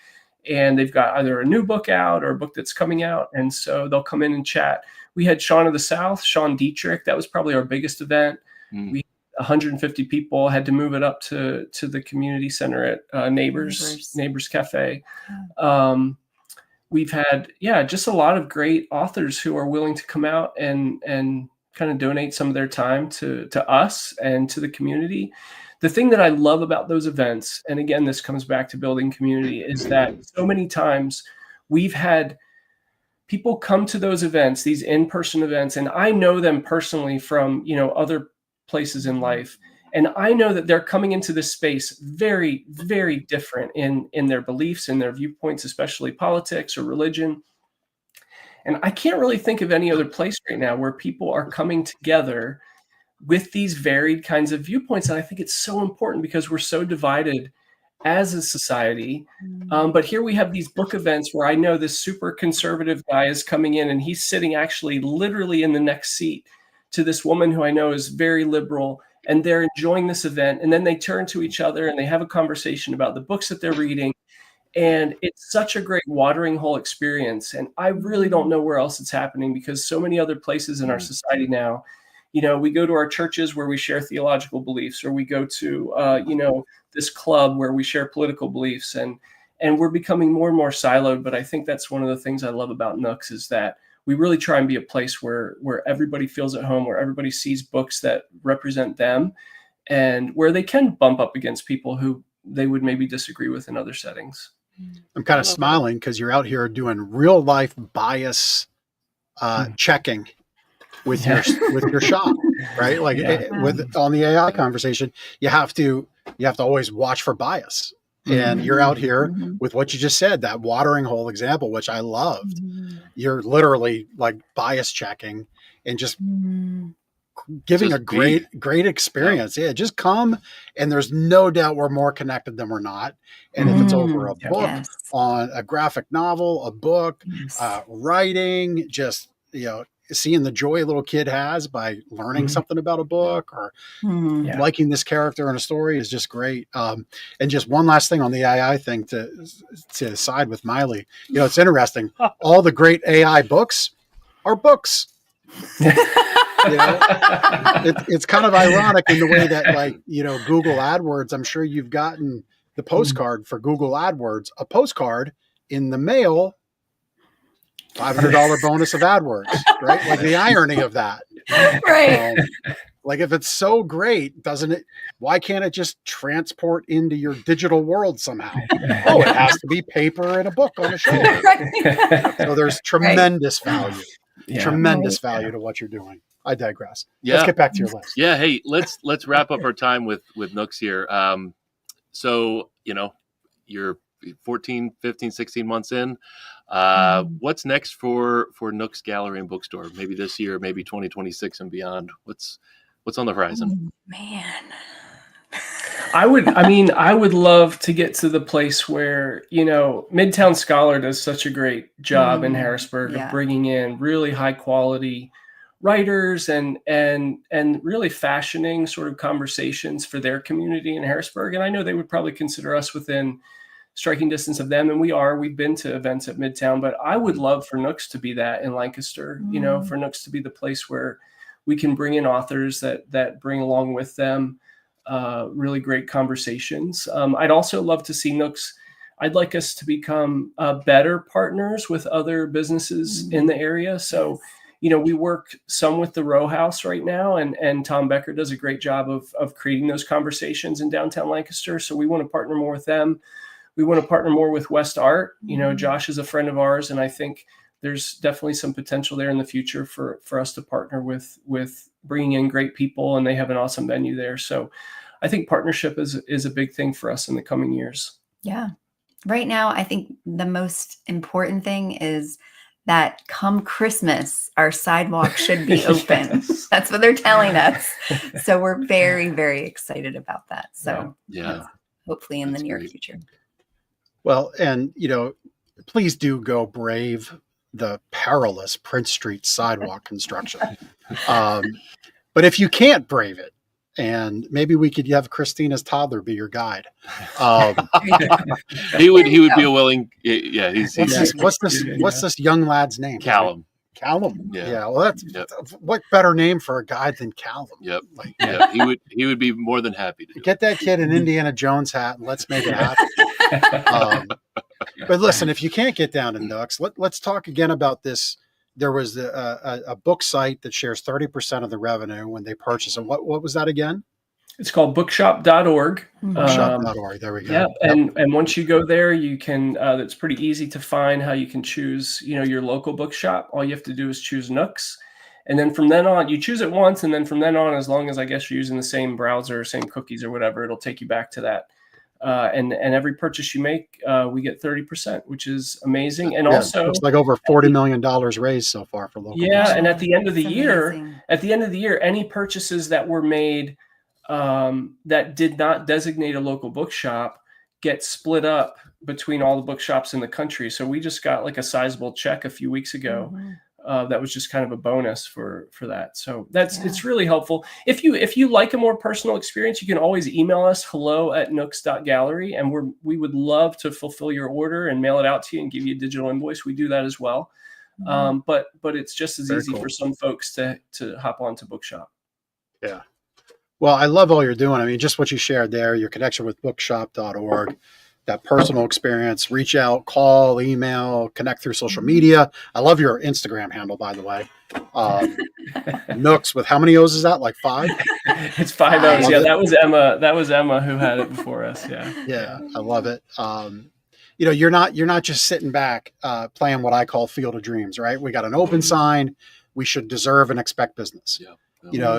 And they've got either a new book out or a book that's coming out. And so they'll come in and chat. We had Shawn of the South, Sean Dietrich. That was probably our biggest event. We 150 people, had to move it up to the community center at Neighbors Cafe. We've had, just a lot of great authors who are willing to come out and kind of donate some of their time to us and to the community. The thing that I love about those events, and again, this comes back to building community, is that so many times we've had people come to those events, these in-person events, and I know them personally from, other places in life. And I know that they're coming into this space very, very different in their beliefs and their viewpoints, especially politics or religion. And I can't really think of any other place right now where people are coming together with these varied kinds of viewpoints. And I think it's so important because we're so divided as a society. But here we have these book events where I know this super conservative guy is coming in, and he's sitting actually literally in the next seat to this woman who I know is very liberal, and they're enjoying this event. And then they turn to each other and they have a conversation about the books that they're reading. And it's such a great watering hole experience. And I really don't know where else it's happening, because so many other places in our society now, we go to our churches where we share theological beliefs, or we go to, this club where we share political beliefs, and we're becoming more and more siloed. But I think that's one of the things I love about Nooks, is that we really try and be a place where everybody feels at home, where everybody sees books that represent them, and where they can bump up against people who they would maybe disagree with in other settings. I'm kind of smiling because you're out here doing real life bias checking with your shop, right? Like on the AI conversation, you have to always watch for bias. And you're out here with what you just said, that watering hole example, which I loved. You're literally like bias checking and just giving a great experience. Yeah, just come, and there's no doubt we're more connected than we're not. And if it's over a book, on a graphic novel, a book, writing, just, seeing the joy a little kid has by learning something about a book or liking this character in a story is just great. And just one last thing on the AI thing to side with Miley. It's interesting. All the great AI books are books. It's kind of ironic in the way that, Google AdWords, I'm sure you've gotten the postcard for Google AdWords, a postcard in the mail, $500 bonus of AdWords, right? Like the irony of that. Right. Like if it's so great, why can't it just transport into your digital world somehow? Oh, it has to be paper and a book on a shelf. Right. So there's tremendous value. Tremendous value to what you're doing. I digress. Let's get back to your list. Yeah. Hey, let's wrap up our time with Nooks here. So, you're 14, 15, 16 months in. What's next for Nooks Gallery and Bookstore? Maybe this year, maybe 2026 and beyond. What's on the horizon? Oh, man. I would love to get to the place where, Midtown Scholar does such a great job in Harrisburg of bringing in really high quality writers and really fashioning sort of conversations for their community in Harrisburg. And I know they would probably consider us within striking distance of them. And we've been to events at Midtown, but I would love for Nooks to be that in Lancaster, for Nooks to be the place where we can bring in authors that bring along with them really great conversations. I'd also love to see Nooks. I'd like us to become better partners with other businesses in the area. So, we work some with the Row House right now, and Tom Becker does a great job of creating those conversations in downtown Lancaster. So we want to partner more with them. We want to partner more with West Art. Josh is a friend of ours, and I think there's definitely some potential there in the future for us to partner with bringing in great people, and they have an awesome venue there. So I think partnership is a big thing for us in the coming years. Yeah. Right now, I think the most important thing is that come Christmas, our sidewalk should be open. That's what they're telling us. So we're very, very excited about that. So hopefully in the near future. Well, and, please do go brave the perilous Prince Street sidewalk construction. But if you can't brave it, and maybe we could have Christina's toddler be your guide. He would be a willing. Yeah, what's this young lad's name? Callum. Callum. Yeah. Well, what better name for a guide than Callum? Yep. He would be more than happy to get that kid an Indiana Jones hat and let's make it happen. But listen, if you can't get down to Nooks, let's talk again about this. There was a book site that shares 30% of the revenue when they purchase. And what was that again? It's called bookshop.org. Bookshop.org. There we go. Yeah. And once you go there, you can, it's pretty easy to find how you can choose, your local bookshop. All you have to do is choose Nooks. And then from then on, you choose it once. And then from then on, as long as I guess you're using the same browser, same cookies or whatever, it'll take you back to that. And every purchase you make, we get 30%, which is amazing. And also looks like over $40 million raised so far for local. Yeah. And at the end of the year, any purchases that were made that did not designate a local bookshop get split up between all the bookshops in the country. So we just got like a sizable check a few weeks ago. That was just kind of a bonus for that. So it's really helpful. If you like a more personal experience, you can always email us hello@nooks.gallery, and we would love to fulfill your order and mail it out to you and give you a digital invoice. We do that as well. But it's just as easy for some folks to hop onto Bookshop. Yeah. Well, I love all you're doing. I mean, just what you shared there, your connection with bookshop.org, that personal experience, reach out, call, email, connect through social media. I love your Instagram handle, by the way. Nooks with how many O's is that? Like 5? It's 5 O's. Yeah, that was Emma. That was Emma who had it before us. Yeah. Yeah, I love it. You're not just sitting back playing what I call Field of Dreams, right? We got an open sign. We should deserve and expect business. Yeah.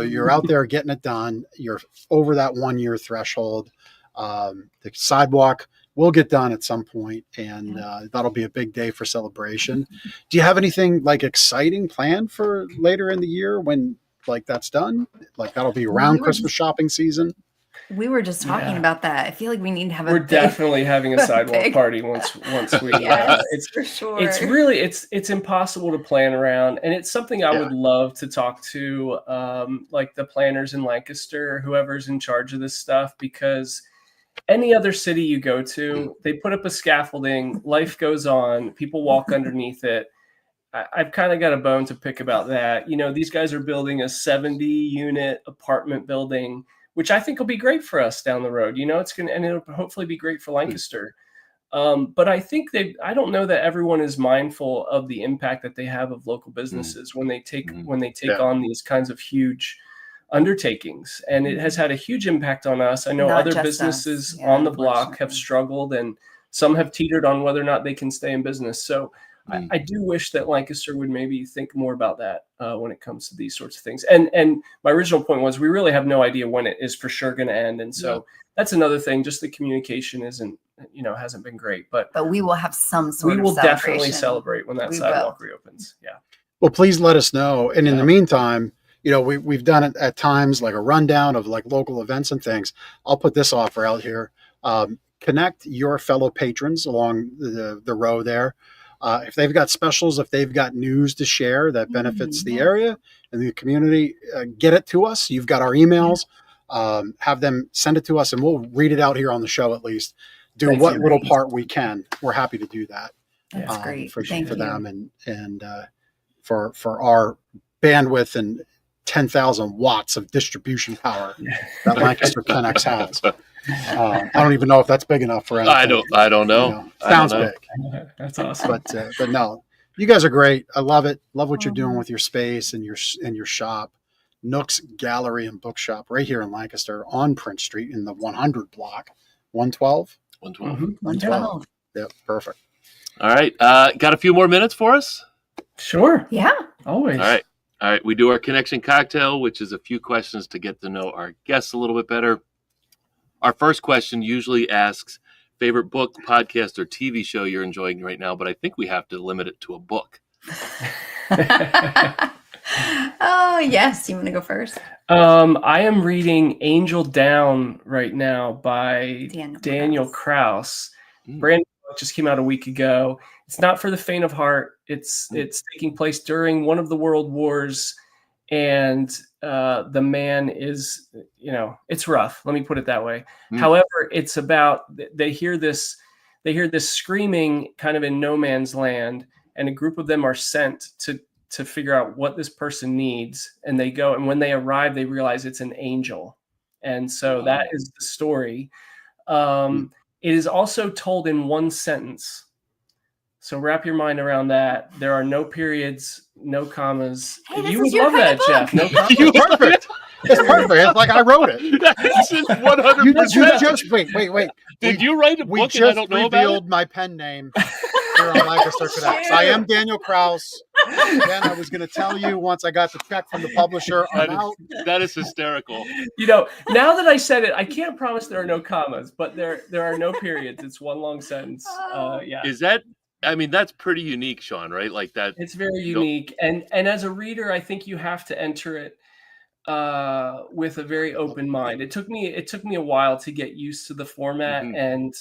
You're out there getting it done. You're over that 1 year threshold. The sidewalk will get done at some point, and that'll be a big day for celebration. Do you have anything like exciting planned for later in the year when like that's done. Like that'll be around Christmas shopping season. We were just talking about that. I feel like we need to have We're definitely having a sidewalk party once we yes, it's for sure. It's really it's impossible to plan around, and it's something I would love to talk to like the planners in Lancaster, whoever's in charge of this stuff, because any other city you go to, they put up a scaffolding, life goes on, people walk underneath it. I've kind of got a bone to pick about that. You know, these guys are building a 70-unit apartment building, which I think will be great for us down the road. You know, and it'll hopefully be great for Lancaster. But I think I don't know that everyone is mindful of the impact that they have of local businesses when they take on these kinds of huge undertakings. And it has had a huge impact on us. I know other businesses on the block have struggled, and some have teetered on whether or not they can stay in business. So I do wish that Lancaster would maybe think more about that when it comes to these sorts of things. And my original point was we really have no idea when it is for sure going to end. And so that's another thing. Just the communication hasn't been great. But we will have some sort of we will definitely celebrate when that sidewalk reopens. Yeah. Well, please let us know. And in the meantime, you know, we've done it at times, like a rundown of like local events and things. I'll put this offer out here. Connect your fellow patrons along the row there. If they've got specials, if they've got news to share that benefits the area and the community, get it to us. You've got our emails. Have them send it to us, and we'll read it out here on the show at least. Do what little part we can. We're happy to do that. That's great. For them and for our bandwidth and 10,000 watts of distribution power that Lancaster Connex has. I don't even know if that's big enough for anything. I don't know. You know, sounds big. That's awesome. But no, you guys are great. I love it. Love what you're doing with your space and your shop. Nooks Gallery and Bookshop right here in Lancaster on Prince Street in the 100 block. 112? 112. 112. Yep, perfect. All right. Got a few more minutes for us? Sure. Yeah. Always. All right. We do our connection cocktail, which is a few questions to get to know our guests a little bit better. Our first question usually asks favorite book, podcast, or TV show you're enjoying right now, but I think we have to limit it to a book. Oh, yes. You want to go first? I am reading Angel Down right now by Daniel Kraus. Brand new book, just came out a week ago. It's not for the faint of heart. It's taking place during one of the world wars, and the man is, it's rough. Let me put it that way. However, it's about they hear this screaming kind of in no man's land, and a group of them are sent to figure out what this person needs, and they go, and when they arrive, they realize it's an angel, and so that is the story. It is also told in one sentence. So wrap your mind around that. There are no periods, no commas. Hey, you would love that, Jeff. No commas. Perfect. It's perfect. It's like I wrote it. This is 100%. Wait. Did you write a We book and I don't know about it? revealed my pen name here on Lancaster Connects. I am Daniel Kraus. Again, I was going to tell you once I got the check from the publisher. That is hysterical. Now that I said it, I can't promise there are no commas, but there are no periods. It's one long sentence. Yeah. Is that? I mean, that's pretty unique, Shawn, right? Like that. It's very unique. And as a reader, I think you have to enter it with a very open mind. It took me a while to get used to the format, and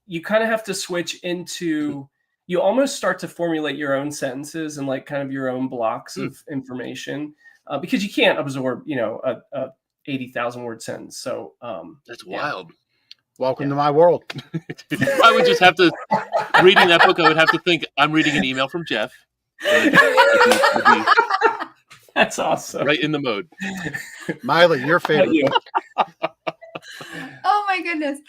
you kind of have to switch into, you almost start to formulate your own sentences and like kind of your own blocks of information, because you can't absorb, a 80,000 word sentence. So that's wild. Welcome to my world. I would just have to, reading that book, I would have to think, I'm reading an email from Jeff. That's awesome. Right in the mode. Miley, your favorite. Oh my goodness.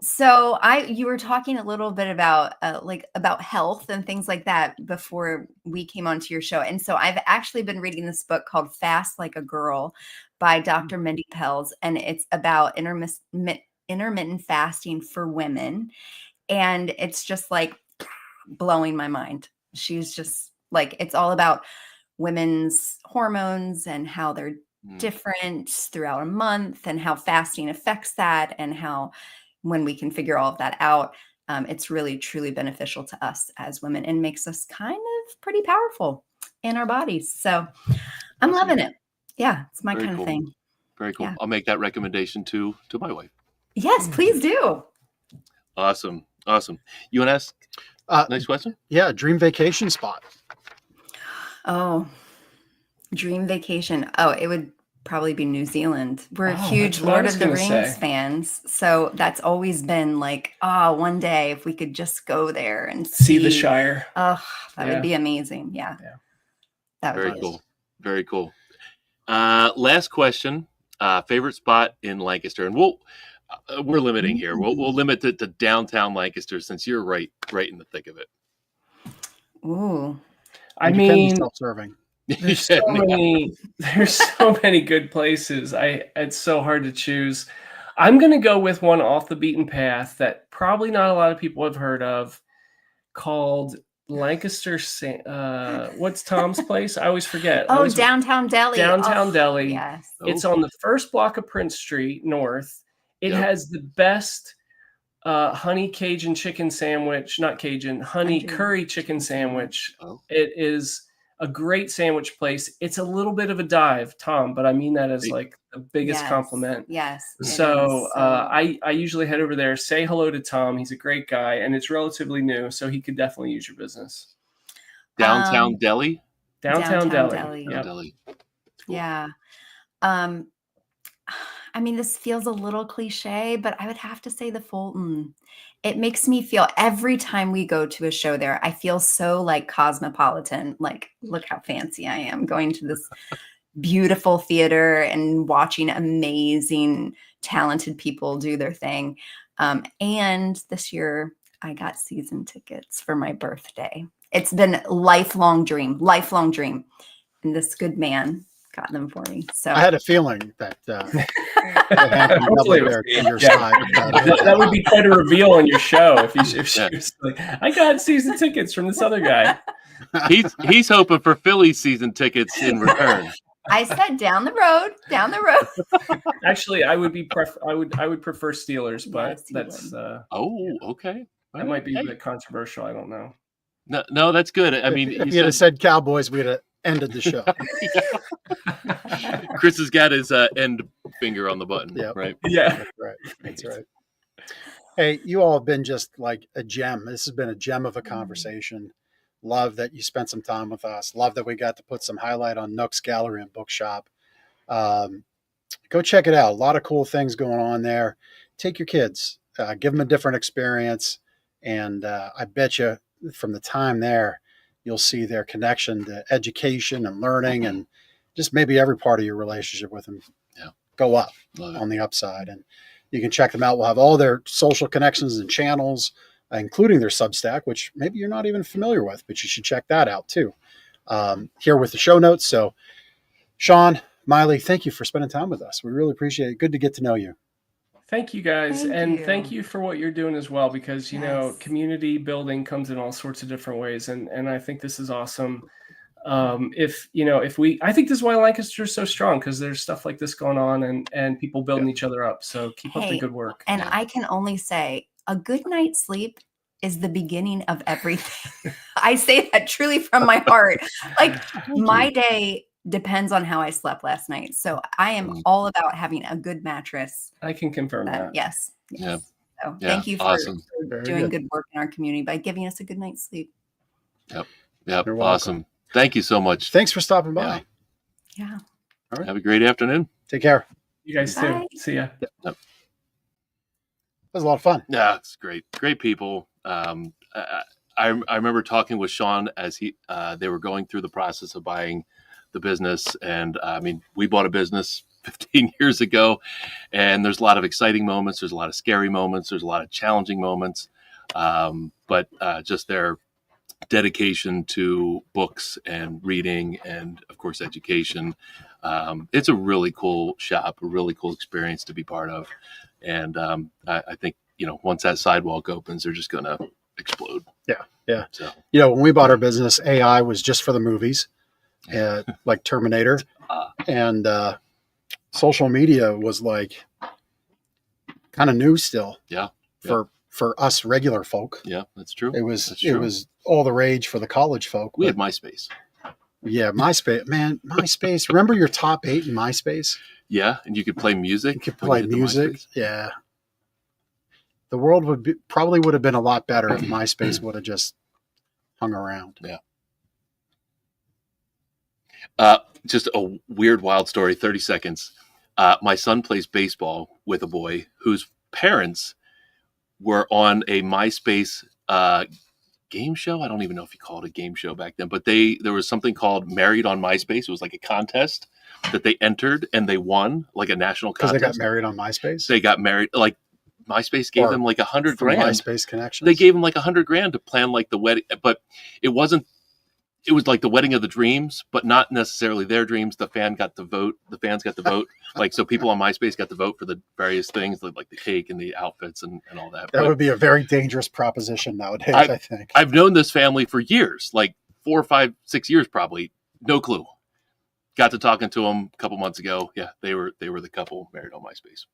So you were talking a little bit about about health and things like that before we came onto your show. And so I've actually been reading this book called Fast Like a Girl by Dr. Mindy Pelz, and it's about intermittent fasting for women. And it's just like blowing my mind. She's just like, it's all about women's hormones and how they're different throughout a month, and how fasting affects that, and how when we can figure all of that out, it's really truly beneficial to us as women and makes us kind of pretty powerful in our bodies. So I'm loving it. Yeah, it's my Very kind cool. of thing. Very cool. Yeah. I'll make that recommendation to my wife. Yes, please do. Awesome. You want to ask next question? Yeah, dream vacation spot. Oh, dream vacation. Oh, it would probably be New Zealand. We're huge Lord of the Rings fans. So that's always been like, one day if we could just go there and see the Shire. Oh, that would be amazing. Yeah. That would Very be cool. Very cool. Last question. Favorite spot in Lancaster, and we're limiting here. We'll limit it to downtown Lancaster since you're right in the thick of it. Ooh. I mean, self-serving. There's so many good places. It's so hard to choose. I'm going to go with one off the beaten path that probably not a lot of people have heard of, called Lancaster. What's Tom's place? I always forget. Downtown Deli. Downtown Deli. Yes. It's on the first block of Prince Street North. It has the best honey Cajun chicken sandwich, not Cajun, honey curry chicken sandwich. It is a great sandwich place. It's a little bit of a dive, Tom, but I mean that as like the biggest compliment. Yes. So I usually head over there, say hello to Tom. He's a great guy, and it's relatively new, so he could definitely use your business. Downtown Deli? Downtown Deli. Yep. Deli. Cool. Yeah. I mean, this feels a little cliche, but I would have to say the Fulton. It makes me feel every time we go to a show there, I feel so like cosmopolitan. Like, look how fancy I am going to this beautiful theater and watching amazing, talented people do their thing. And this year I got season tickets for my birthday. It's been lifelong dream. And this good man got them for me. So I had a feeling that hopefully that would be quite a reveal on your show if she was like, I got season tickets from this other guy. He's hoping for Philly season tickets in return. I said down the road. Actually, I would prefer Steelers, but that's okay. That might be a bit controversial. I don't know. No, that's good. I mean, if you had said Cowboys, we'd have ended the show. Chris has got his end finger on the button. Right. Yeah. That's right. Hey, you all have been just like a gem. This has been a gem of a conversation. Love that you spent some time with us. Love that we got to put some highlight on Nooks Gallery and Bookshop. Go check it out. A lot of cool things going on there. Take your kids, give them a different experience. And I bet you from the time there, you'll see their connection to education and learning and just maybe every part of your relationship with them go up on the upside. And you can check them out. We'll have all their social connections and channels, including their Substack, which maybe you're not even familiar with, but you should check that out too. Here with the show notes. So Shawn, Maile, thank you for spending time with us. We really appreciate it. Good to get to know you. Thank you guys. Thank you for what you're doing as well, because, you know, community building comes in all sorts of different ways. And I think this is awesome. I think this is why Lancaster is so strong, because there's stuff like this going on and people building each other up. So keep up the good work. And I can only say a good night's sleep is the beginning of everything. I say that truly from my heart. Like my day depends on how I slept last night. So I am all about having a good mattress. I can confirm that. Yes. Yeah. So thank you for awesome. doing good work in our community by giving us a good night's sleep. Yep. Awesome. Thank you so much. Thanks for stopping by. Yeah. All right. Have a great afternoon. Take care. You guys too. See ya. Yep. That was a lot of fun. Yeah, it's great. Great people. I remember talking with Shawn as they were going through the process of buying the business. And I mean, we bought a business 15 years ago, and there's a lot of exciting moments. There's a lot of scary moments. There's a lot of challenging moments. But just their dedication to books and reading and, of course, education. It's a really cool shop, a really cool experience to be part of. And I think, once that sidewalk opens, they're just going to explode. Yeah. So, when we bought our business, AI was just for the movies, like Terminator. And social media was like kind of new still. Yeah. For us regular folk. Yeah, that's true. It was all the rage for the college folk. We had MySpace. Yeah, MySpace, man, MySpace. Remember your top 8 in MySpace? Yeah, and you could play music. You could play music. Yeah. The world probably would have been a lot better if MySpace would have just hung around. Yeah. Just a weird, wild story, 30 seconds. My son plays baseball with a boy whose parents were on a MySpace game show. I don't even know if you call it a game show back then, but there was something called Married on MySpace. It was like a contest that they entered and they won, like a national contest. Because they got married on MySpace? They got married, like MySpace gave them like $100,000. MySpace connections? They gave them like $100,000 to plan like the wedding, but it was like the wedding of the dreams, but not necessarily their dreams. The fans got to vote. Like, so people on MySpace got to vote for the various things like the cake and the outfits and all that. That would be a very dangerous proposition nowadays, I think. I've known this family for years, like 4, 5, 6 years, probably. No clue. Got to talking to them a couple months ago. Yeah, they were the couple married on MySpace.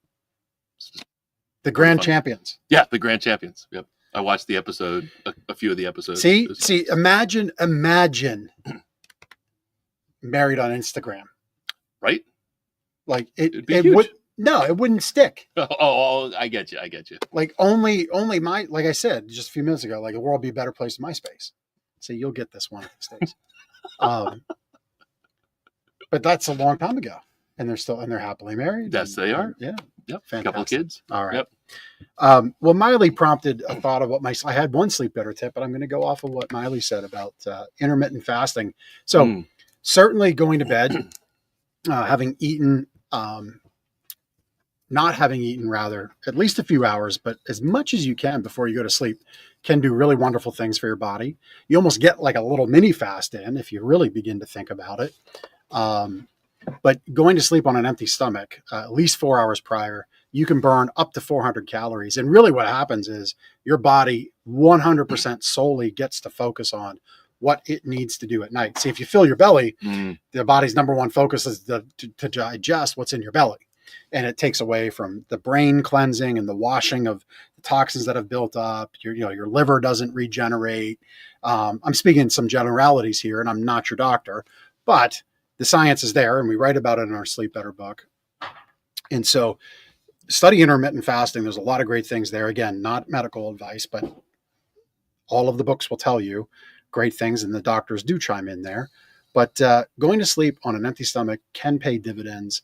The grand champions. Yeah, the grand champions. Yep. I watched the episode, a few of the episodes. See, imagine married on Instagram. Right? Like It'd be huge. It wouldn't stick. Oh, I get you. Like only like I said just a few minutes ago, like the world would be a better place than MySpace. So you'll get this one of these days. But that's a long time ago. And they're happily married. Yes, they are. Yeah. Yep. Fantastic. A couple of kids. All right. Yep. Well, Miley prompted a thought of I had one sleep better tip, but I'm going to go off of what Miley said about intermittent fasting. So certainly going to bed, having eaten, not having eaten rather, at least a few hours, but as much as you can before you go to sleep can do really wonderful things for your body. You almost get like a little mini fast in if you really begin to think about it. But going to sleep on an empty stomach, at least 4 hours prior, you can burn up to 400 calories. And really what happens is your body 100% solely gets to focus on what it needs to do at night. See, if you fill your belly, the body's number one focus is to digest what's in your belly. And it takes away from the brain cleansing and the washing of the toxins that have built up. Your liver doesn't regenerate. I'm speaking some generalities here, and I'm not your doctor, but the science is there, and we write about it in our Sleep Better book. And so study intermittent fasting. There's a lot of great things there. Again, not medical advice, but all of the books will tell you great things, and the doctors do chime in there. But going to sleep on an empty stomach can pay dividends,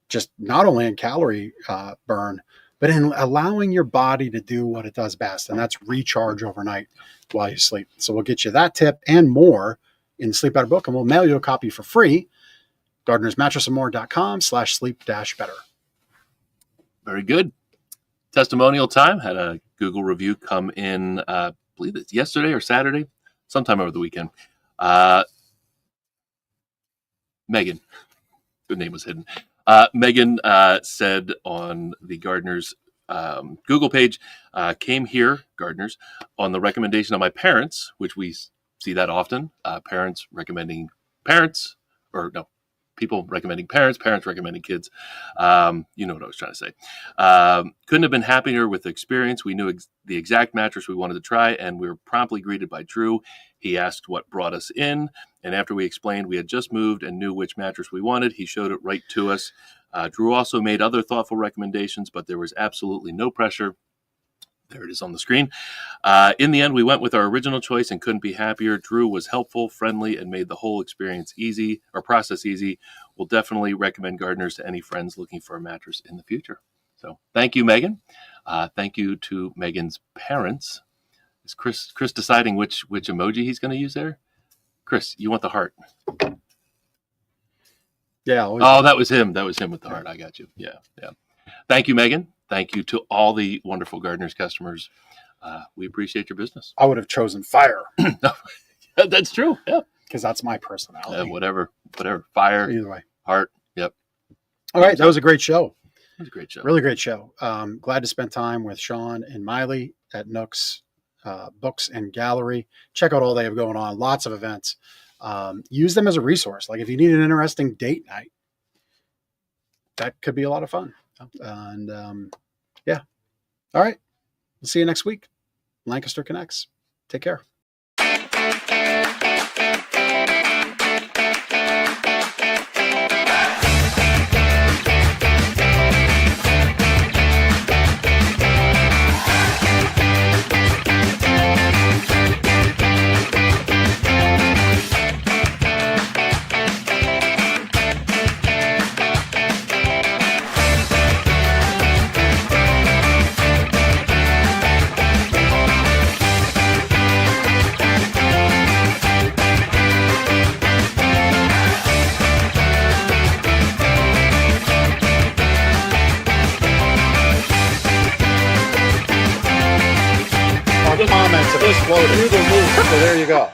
just not only in calorie burn, but in allowing your body to do what it does best, and that's recharge overnight while you sleep. So we'll get you that tip and more in the Sleep Better book, and we'll mail you a copy for free. GardnersMattressandMore.com/sleep-better. Very good. Testimonial time. Had a Google review come in, I believe it's yesterday or Saturday, sometime over the weekend. Megan, the name was hidden. Megan said on the Gardeners Google page, came here, Gardeners, on the recommendation of my parents, which we see that often. Parents recommending parents, or no, people recommending parents, parents recommending kids. You know what I was trying to say. Couldn't have been happier with the experience. We knew the exact mattress we wanted to try, and we were promptly greeted by Drew. He asked what brought us in, and after we explained we had just moved and knew which mattress we wanted, he showed it right to us. Drew also made other thoughtful recommendations, but there was absolutely no pressure. There it is on the screen. In the end, we went with our original choice and couldn't be happier. Drew was helpful, friendly, and made the whole process easy. We'll definitely recommend Gardeners to any friends looking for a mattress in the future. So thank you, Megan. Thank you to Megan's parents. Is Chris deciding which emoji he's going to use there? Chris, you want the heart? Yeah. Oh, that was him. That was him with the heart. I got you. Yeah. Thank you, Megan. Thank you to all the wonderful Gardeners customers. We appreciate your business. I would have chosen fire. That's true. Yeah. Because that's my personality. Whatever. Fire. Either way. Heart. Yep. All right. That was a great show. It was a great show. Really great show. Glad to spend time with Shawn and Maile at Nooks Books and Gallery. Check out all they have going on. Lots of events. Use them as a resource. Like if you need an interesting date night, that could be a lot of fun. And yeah. All right. We'll see you next week. Lancaster Connects. Take care. comments of us through the roof. So there you go.